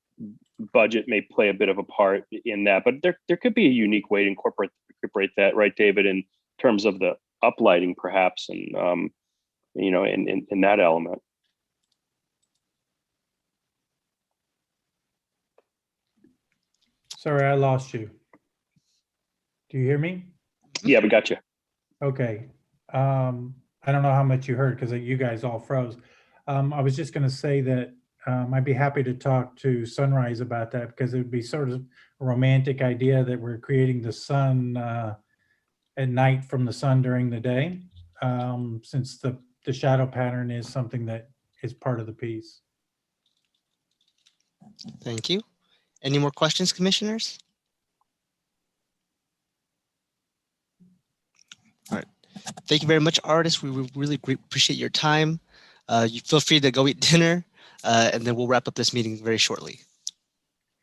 budget may play a bit of a part in that. But there could be a unique way to incorporate that, right, David, in terms of the uplighting, perhaps, and in that element. Sorry, I lost you. Do you hear me? Yeah, we got you. Okay. I don't know how much you heard because you guys all froze. I was just going to say that I'd be happy to talk to Sunrise about that because it would be sort of a romantic idea that we're creating the sun at night from the sun during the day, since the shadow pattern is something that is part of the piece. Thank you. Any more questions, commissioners? All right. Thank you very much, artists. We really appreciate your time. You feel free to go eat dinner, and then we'll wrap up this meeting very shortly.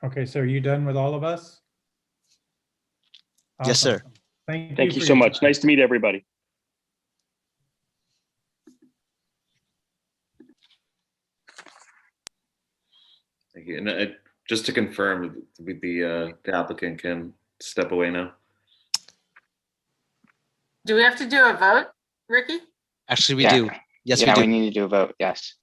Okay, so are you done with all of us? Yes, sir. Awesome. Thank Thank you you for so your much. time. Nice to meet everybody. Thank you. And just to confirm, the applicant can step away now. Do we have to do a vote, Ricky? Actually, we Yeah. do. Yes, Yeah, we we do. need to do a vote, yes.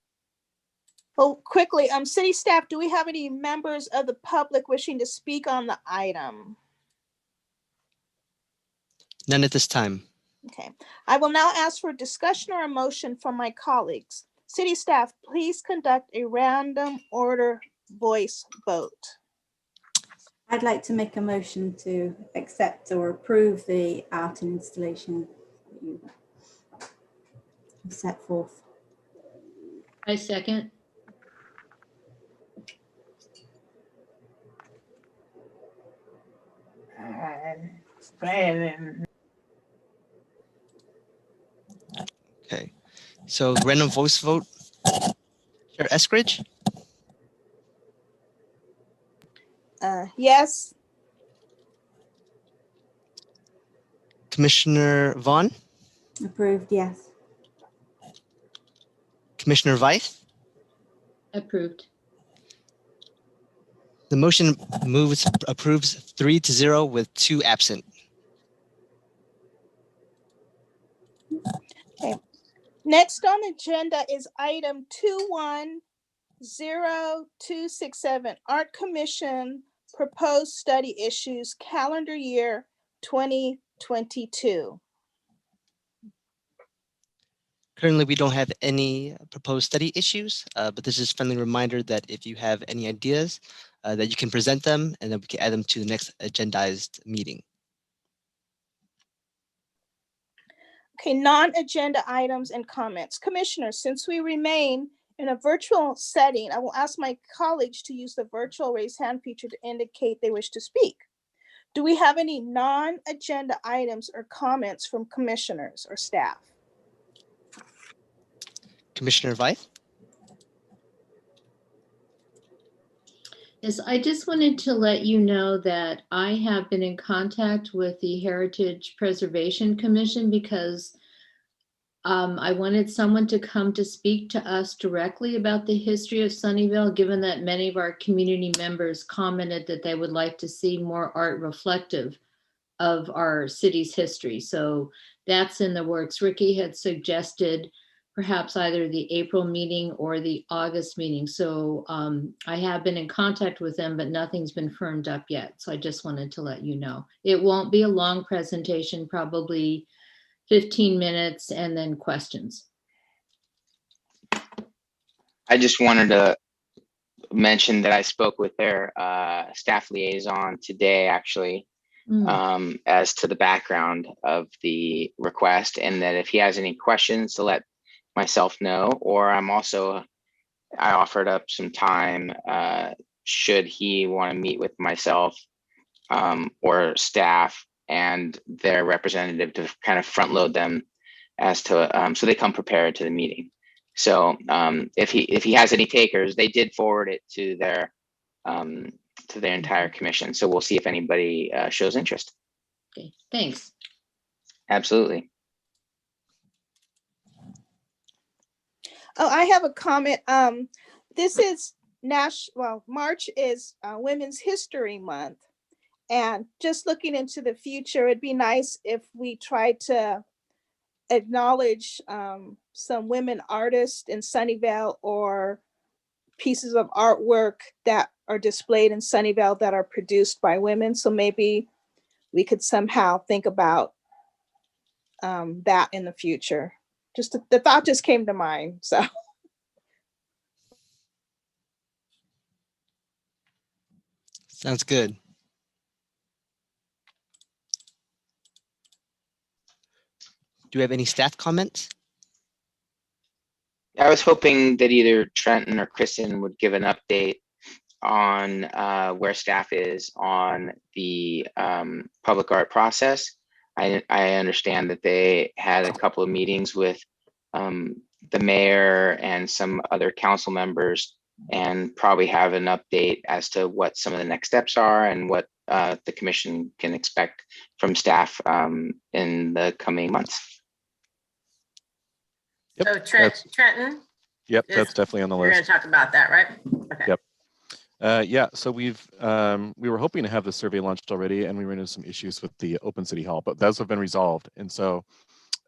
Oh, quickly, city staff, do we have any members of the public wishing to speak on the item? None at this time. Okay, I will now ask for discussion or a motion from my colleagues. City staff, please conduct a random order voice vote. I'd like to make a motion to accept or approve the art and installation that you set forth. I second. Okay. So random voice vote. Chair Eskridge, Yes, Commissioner Vaughn, Approved, yes. Commissioner Veith. Approved. The motion approves 3-0 with 2 absent. next on the agenda is item 210267, Art Commission Proposed Study Issues, Calendar Year 2022. Currently, we don't have any proposed study issues, but this is a friendly reminder that if you have any ideas, that you can present them and then we can add them to the next agendized meeting. Okay, non-agenda items and comments. Commissioners, since we remain in a virtual setting, I will ask my colleagues to use the virtual raise hand feature to indicate they wish to speak. Do we have any non-agenda items or comments from commissioners or staff? Commissioner Veith? Yes, I just wanted to let you know that I have been in contact with the Heritage Preservation Commission because I wanted someone to come to speak to us directly about the history of Sunnyvale, given that many of our community members commented that they would like to see more art reflective of our city's history. So that's in the works. Ricky had suggested perhaps either the April meeting or the August meeting. So I have been in contact with them, but nothing's been firmed up yet. So I just wanted to let you know. It won't be a long presentation, probably 15 minutes and then questions. I just wanted to mention that I spoke with their staff liaison today, actually, as to the background of the request, and that if he has any questions to let myself know, or I offered up some time should he want to meet with myself or staff and their representative to kind of front load them as to so they come prepared to the meeting. So if he has any takers, they did forward it to their entire commission. So we'll see if anybody shows interest. Okay, thanks. Absolutely. Oh, I have a comment. This is March is Women's History Month. And just looking into the future, it'd be nice if we tried to acknowledge some women artists in Sunnyvale or pieces of artwork that are displayed in Sunnyvale that are produced by women. So maybe we could somehow think about that in the future. Just the thought just came to mind, so. Sounds good. Do we have any staff comments? I was hoping that either Trenton or Kristen would give an update on where staff is on the public art process. I understand that they had a couple of meetings with the mayor and some other council members, and probably have an update as to what some of the next steps are and what the commission can expect from staff in the coming months. Yep, So Trenton? Yep, is- that's definitely on the We're list. gonna talk about that, right? Okay. Yep. Yeah, so we were hoping to have the survey launched already, and we ran into some issues with the Open City Hall, but those have been resolved. And so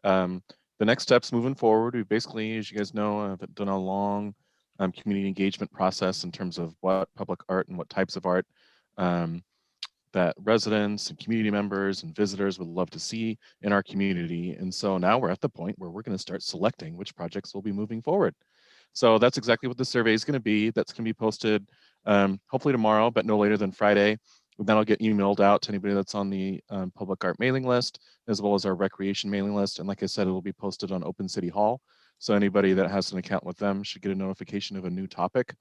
the next steps moving forward, we basically, as you guys know, have done a long community engagement process in terms of what public art and what types of art that residents and community members and visitors would love to see in our community. And so now we're at the point where we're going to start selecting which projects will be moving forward. So that's exactly what the survey is going to be. That's going to be posted hopefully tomorrow, but no later than Friday. And that'll get emailed out to anybody that's on the public art mailing list, as well as our recreation mailing list. And like I said, it will be posted on Open City Hall. So anybody that has an account with them should get a notification of a new topic.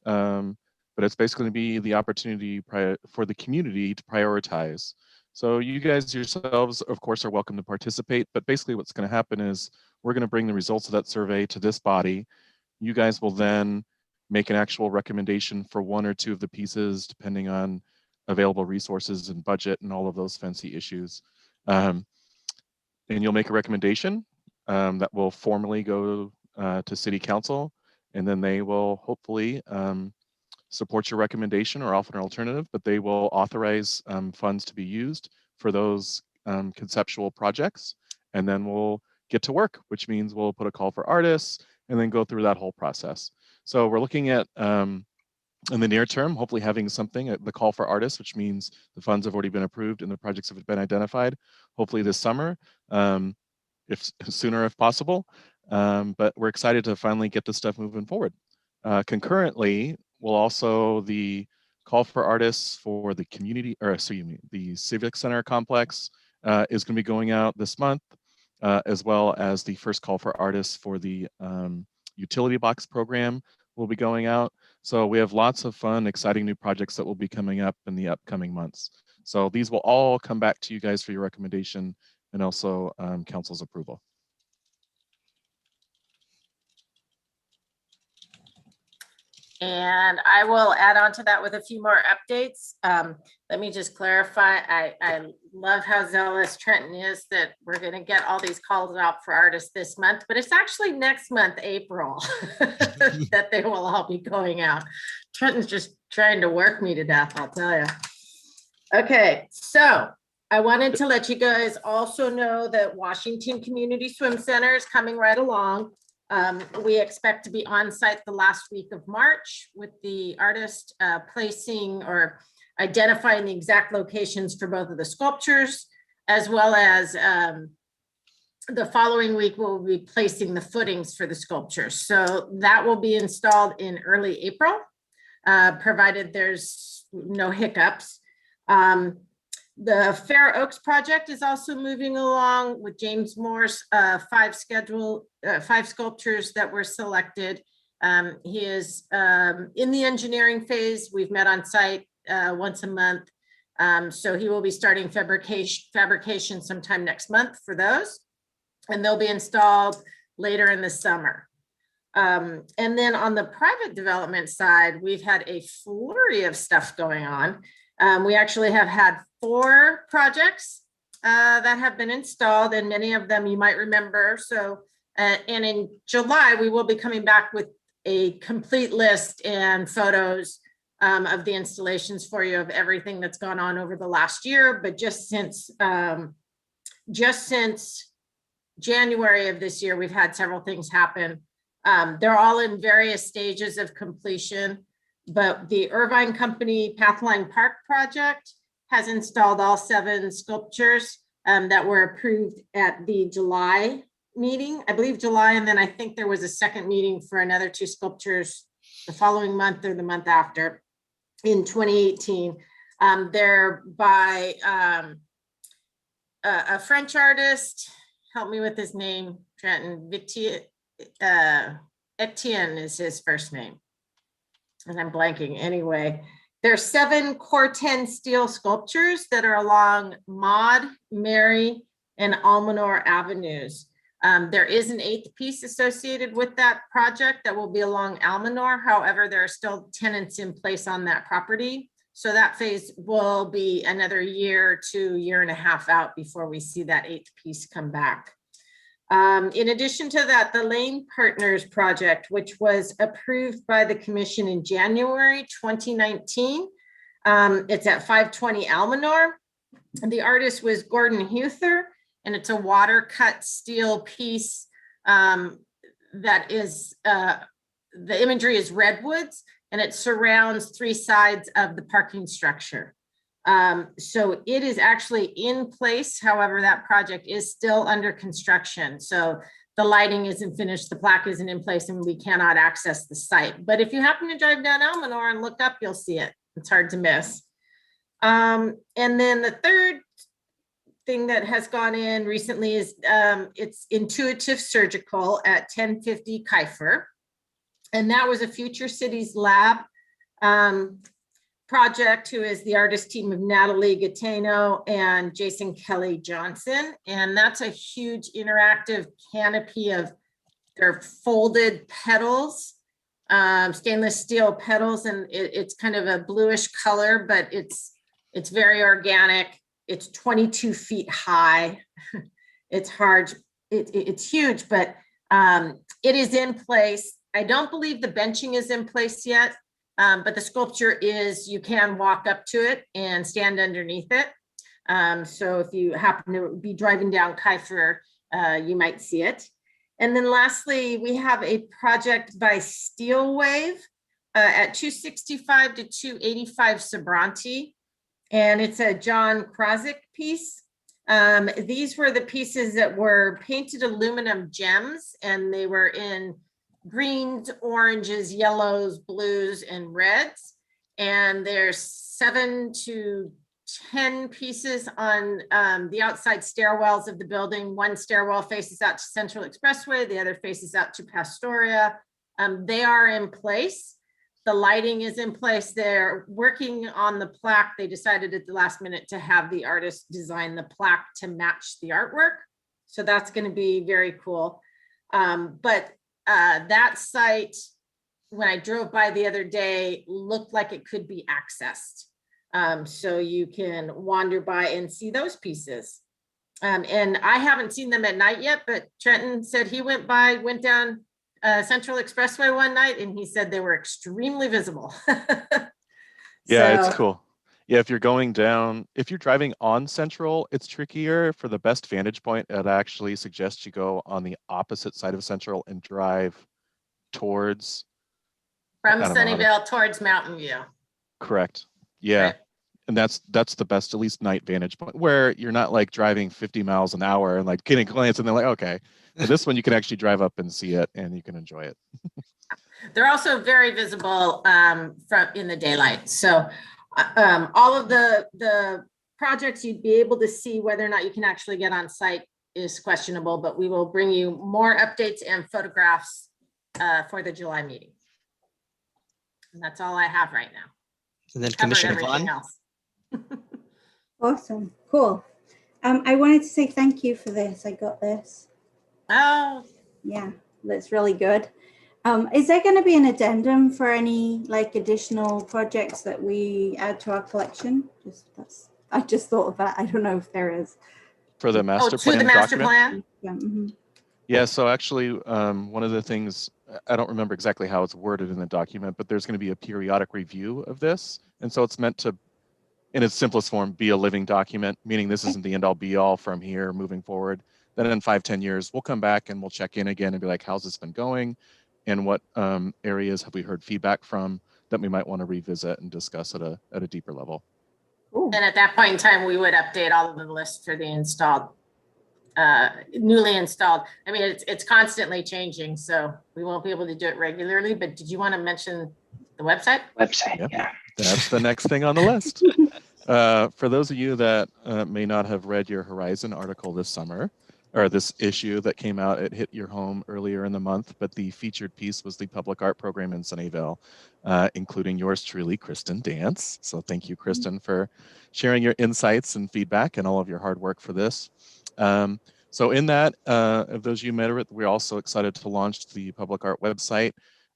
But it's basically going to be the opportunity for the community to prioritize. So you guys yourselves, of course, are welcome to participate. But basically what's going to happen is we're going to bring the results of that survey to this body. You guys will then make an actual recommendation for one or two of the pieces, depending on available resources and budget and all of those fancy issues. And you'll make a recommendation that will formally go to City Council, and then they will hopefully support your recommendation or offer an alternative, but they will authorize funds to be used for those conceptual projects. And then we'll get to work, which means we'll put a call for artists and then go through that whole process. So we're looking at, in the near term, hopefully having something at the call for artists, which means the funds have already been approved and the projects have been identified, hopefully this summer, if sooner if possible. But we're excited to finally get this stuff moving forward. Concurrently, we'll also the call for artists for the community, or excuse me, the Civic Center complex is going to be going out this month, as well as the first call for artists for the utility box program will be going out. So we have lots of fun, exciting new projects that will be coming up in the upcoming months. So these will all come back to you guys for your recommendation and also council's approval. And I will add on to that with a few more updates. Let me just clarify. I love how zealous Trenton is that we're going to get all these calls out for artists this month, but it's actually next month, April, that they will all be going out. Trenton's just trying to work me to death, I'll tell you. Okay, so I wanted to let you guys also know that Washington Community Swim Center is coming right along. We expect to be on site the last week of March with the artist placing or identifying the exact locations for both of the sculptures, as well as the following week we'll be placing the footings for the sculptures. So that will be installed in early April, provided there's no hiccups. The Fair Oaks project is also moving along with James Moore's 5 sculptures that were selected. He is in the engineering phase. We've met on site once a month. So he will be starting fabrication sometime next month for those, and they'll be installed later in the summer. And then on the private development side, we've had a flurry of stuff going on. We actually have had 4 projects that have been installed, and many of them you might remember. So, and in July, we will be coming back with a complete list and photos of the installations for you of everything that's gone on over the last year. But just since January of this year, we've had several things happen. They're all in various stages of completion, but the Irvine Company Pathline Park project has installed all 7 sculptures that were approved at the July meeting, I believe July, and then I think there was a second meeting for another 2 sculptures the following month or the month after in 2018. They're by a French artist, help me with his name, Trenton, Etienne is his first name, and I'm blanking anyway. There's 7 Corten steel sculptures that are along Maud, Mary, and Almanor Avenues. There is an 8th piece associated with that project that will be along Almanor. However, there are still tenants in place on that property. So that phase will be another year to year and a half out before we see that 8th piece come back. In addition to that, the Lane Partners project, which was approved by the commission in January 2019, it's at 520 Almanor. The artist was Gordon Huther, and it's a water cut steel piece that is, the imagery is redwoods, and it surrounds 3 sides of the parking structure. So it is actually in place. However, that project is still under construction. So the lighting isn't finished, the plaque isn't in place, and we cannot access the site. But if you happen to drive down Almanor and look up, you'll see it. It's hard to miss. And then the third thing that has gone in recently is it's Intuitive Surgical at 1050 Kiefer. And that was a Future Cities Lab project, who is the artist team of Natalie Gateno and Jason Kelly Johnson. And that's a huge interactive canopy of their folded petals, stainless steel petals. And it's kind of a bluish color, but it's very organic. It's 22 feet high. It's hard, it's huge, but it is in place. I don't believe the benching is in place yet. But the sculpture is, you can walk up to it and stand underneath it. So if you happen to be driving down Kiefer, you might see it. And then lastly, we have a project by Steel Wave at 265 to 285 Sobranti. And it's a John Krazik piece. These were the pieces that were painted aluminum gems, and they were in greens, oranges, yellows, blues, and reds. And there's 7 to 10 pieces on the outside stairwells of the building. One stairwell faces out to Central Expressway, the other faces out to Pastoria. They are in place. The lighting is in place. They're working on the plaque. They decided at the last minute to have the artist design the plaque to match the artwork. So that's going to be very cool. But that site, when I drove by the other day, looked like it could be accessed. So you can wander by and see those pieces. And I haven't seen them at night yet, but Trenton said he went down Central Expressway one night, and he said they were extremely visible. Yeah, So, it's cool. Yeah, if you're going down, if you're driving on Central, it's trickier. For the best vantage point, I'd actually suggest you go on the opposite side of Central and drive towards, From I don't know how to, Sunnyvale towards Mountain View. correct. Yeah. Right. And that's the best, at least night vantage point, where you're not like driving 50 miles an hour and like getting clients and they're like, okay. But this one you can actually drive up and see it and you can enjoy it. They're also very visible from in the daylight. So all of the projects you'd be able to see whether or not you can actually get on site is questionable, but we will bring you more updates and photographs for the July meeting. And that's all I have right now. And then Covered Commissioner everything Vaughn. else. Awesome, cool. I wanted to say thank you for this. I got this. Oh, Yeah, that's really good. Is there going to be an addendum for any like additional projects that we add to our collection? I just thought of that. I don't know if there is. For the master to plan the master document. plan. Yeah. Mhm. Yeah, so actually, one of the things, I don't remember exactly how it's worded in the document, but there's going to be a periodic review of this. And so it's meant to, in its simplest form, be a living document, meaning this isn't the end all be all from here moving forward. Then in 5-10 years, we'll come back and we'll check in again and be like, how's this been going? And what areas have we heard feedback from that we might want to revisit and discuss at a deeper level? Cool. And at that point in time, we would update all of the lists for the installed, newly installed. I mean, it's constantly changing, so we won't be able to do it regularly, but did you want to mention the website? Website, Yep. yeah. That's the next thing on the list. For those of you that may not have read your Horizon article this summer, or this issue that came out, it hit your home earlier in the month, but the featured piece was the public art program in Sunnyvale, including yours truly, Kristen Dance. So thank you, Kristen, for sharing your insights and feedback and all of your hard work for this. So in that, of those you met it, we're also excited to launch the public art website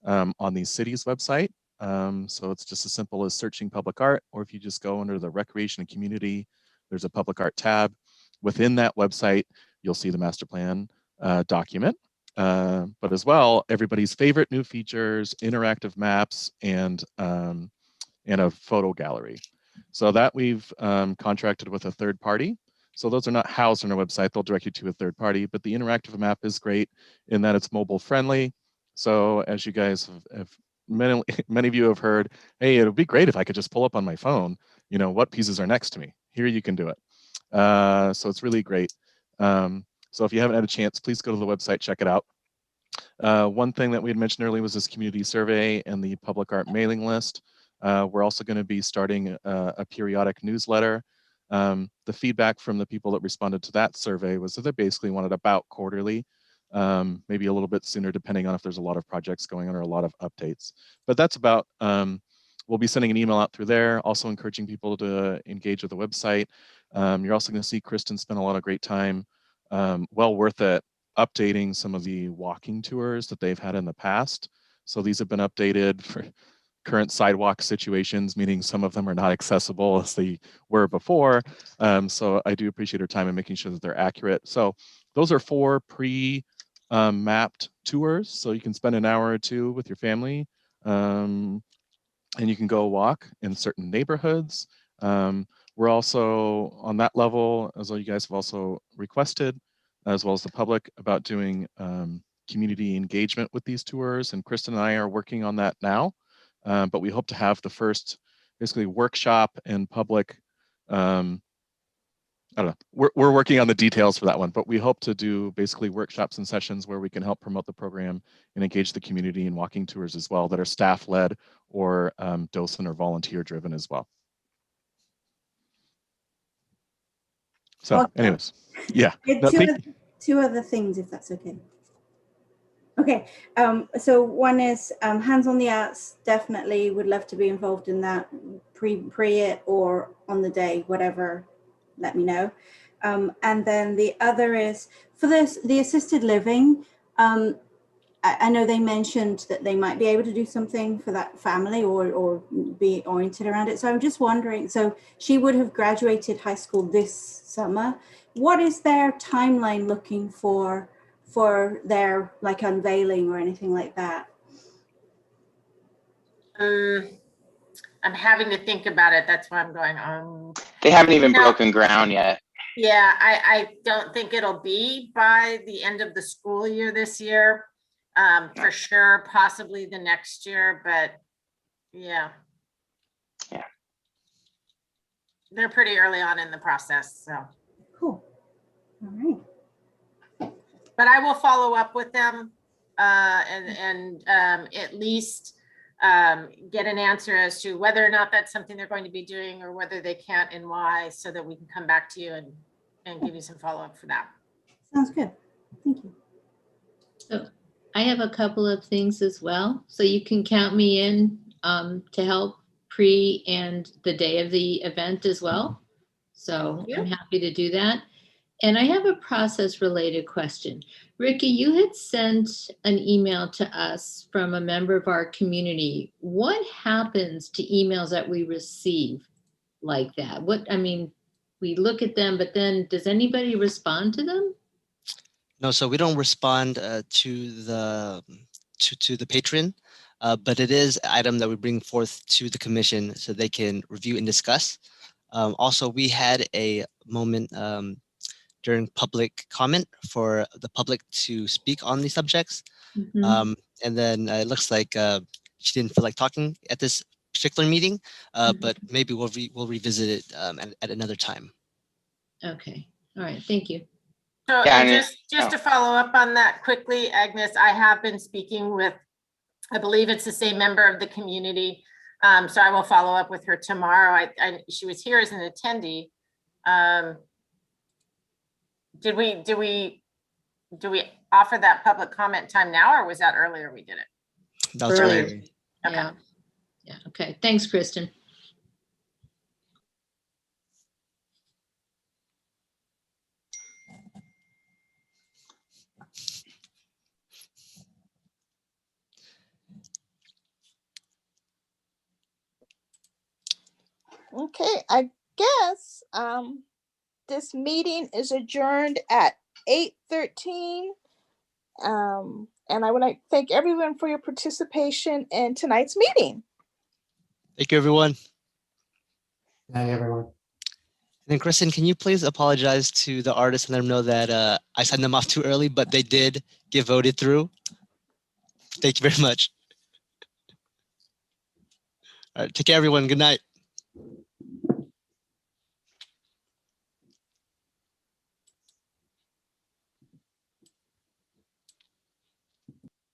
on the city's website. So it's just as simple as searching public art, or if you just go under the recreation and community, there's a public art tab. Within that website, you'll see the master plan document, but as well, everybody's favorite new features, interactive maps, and a photo gallery. So that we've contracted with a third party. So those are not housed on our website, they'll direct you to a third party, but the interactive map is great in that it's mobile friendly. So as you guys have many of you have heard, hey, it would be great if I could just pull up on my phone, you know, what pieces are next to me. Here you can do it. So it's really great. So if you haven't had a chance, please go to the website, check it out. One thing that we had mentioned earlier was this community survey and the public art mailing list. We're also going to be starting a periodic newsletter. The feedback from the people that responded to that survey was that they basically wanted about quarterly, maybe a little bit sooner, depending on if there's a lot of projects going on or a lot of updates. But that's about, we'll be sending an email out through there, also encouraging people to engage with the website. You're also going to see Kristen spend a lot of great time, well worth it, updating some of the walking tours that they've had in the past. So these have been updated for current sidewalk situations, meaning some of them are not accessible as they were before. So I do appreciate her time in making sure that they're accurate. So those are 4 pre-mapped tours. So you can spend an hour or 2 with your family, and you can go walk in certain neighborhoods. We're also on that level, as you guys have also requested, as well as the public, about doing community engagement with these tours. And Kristen and I are working on that now. But we hope to have the first basically workshop and public, I don't know, we're working on the details for that one, but we hope to do basically workshops and sessions where we can help promote the program and engage the community in walking tours as well that are staff led or docent or volunteer driven as well. So Awesome. anyways, yeah. No, two other things, if that's okay. Okay, so one is Hands on the Arts, definitely would love to be involved in that, pre it or on the day, whatever, let me know. And then the other is for the assisted living. I know they mentioned that they might be able to do something for that family or be oriented around it. So I'm just wondering, so she would have graduated high school this summer. What is their timeline looking for their like unveiling or anything like that? I'm having to think about it. That's why I'm going, They haven't even No. broken ground yet. yeah, I don't think it'll be by the end of the school year this year. For sure, possibly the next year, but yeah. Yeah. They're pretty early on in the process, so. Cool. All right. But I will follow up with them and at least get an answer as to whether or not that's something they're going to be doing or whether they can't and why, so that we can come back to you and give you some follow-up for that. Sounds good. Thank you. So I have a couple of things as well. So you can count me in to help pre and the day of the event as well. So I'm happy to do that. And I have a process related question. Ricky, you had sent an email to us from a member of our community. What happens to emails that we receive like that? We look at them, but then does anybody respond to them? No, so we don't respond to the patron, but it is an item that we bring forth to the commission so they can review and discuss. Also, we had a moment during public comment for the public to speak on these subjects. Mhm. And then it looks like she didn't feel like talking at this particular meeting, but maybe we'll revisit it at another time. Okay. All right. Thank you. So Yeah, and and just to follow up on that quickly, Agnes, I have been speaking with, I believe it's the same member of the community. So I will follow up with her tomorrow. She was here as an attendee. Did we offer that public comment time now, or was that earlier we did it? That was Earlier. earlier. Okay. Yeah. Yeah. Okay. Thanks, Kristen. Okay, I guess this meeting is adjourned at 8:13. And I would like to thank everyone for your participation in tonight's meeting. Thank you, everyone. Night, everyone. And then, Kristen, can you please apologize to the artists and let them know that I sent them off too early, but they did get voted through. Thank you very much. All right, take care, everyone. Good night.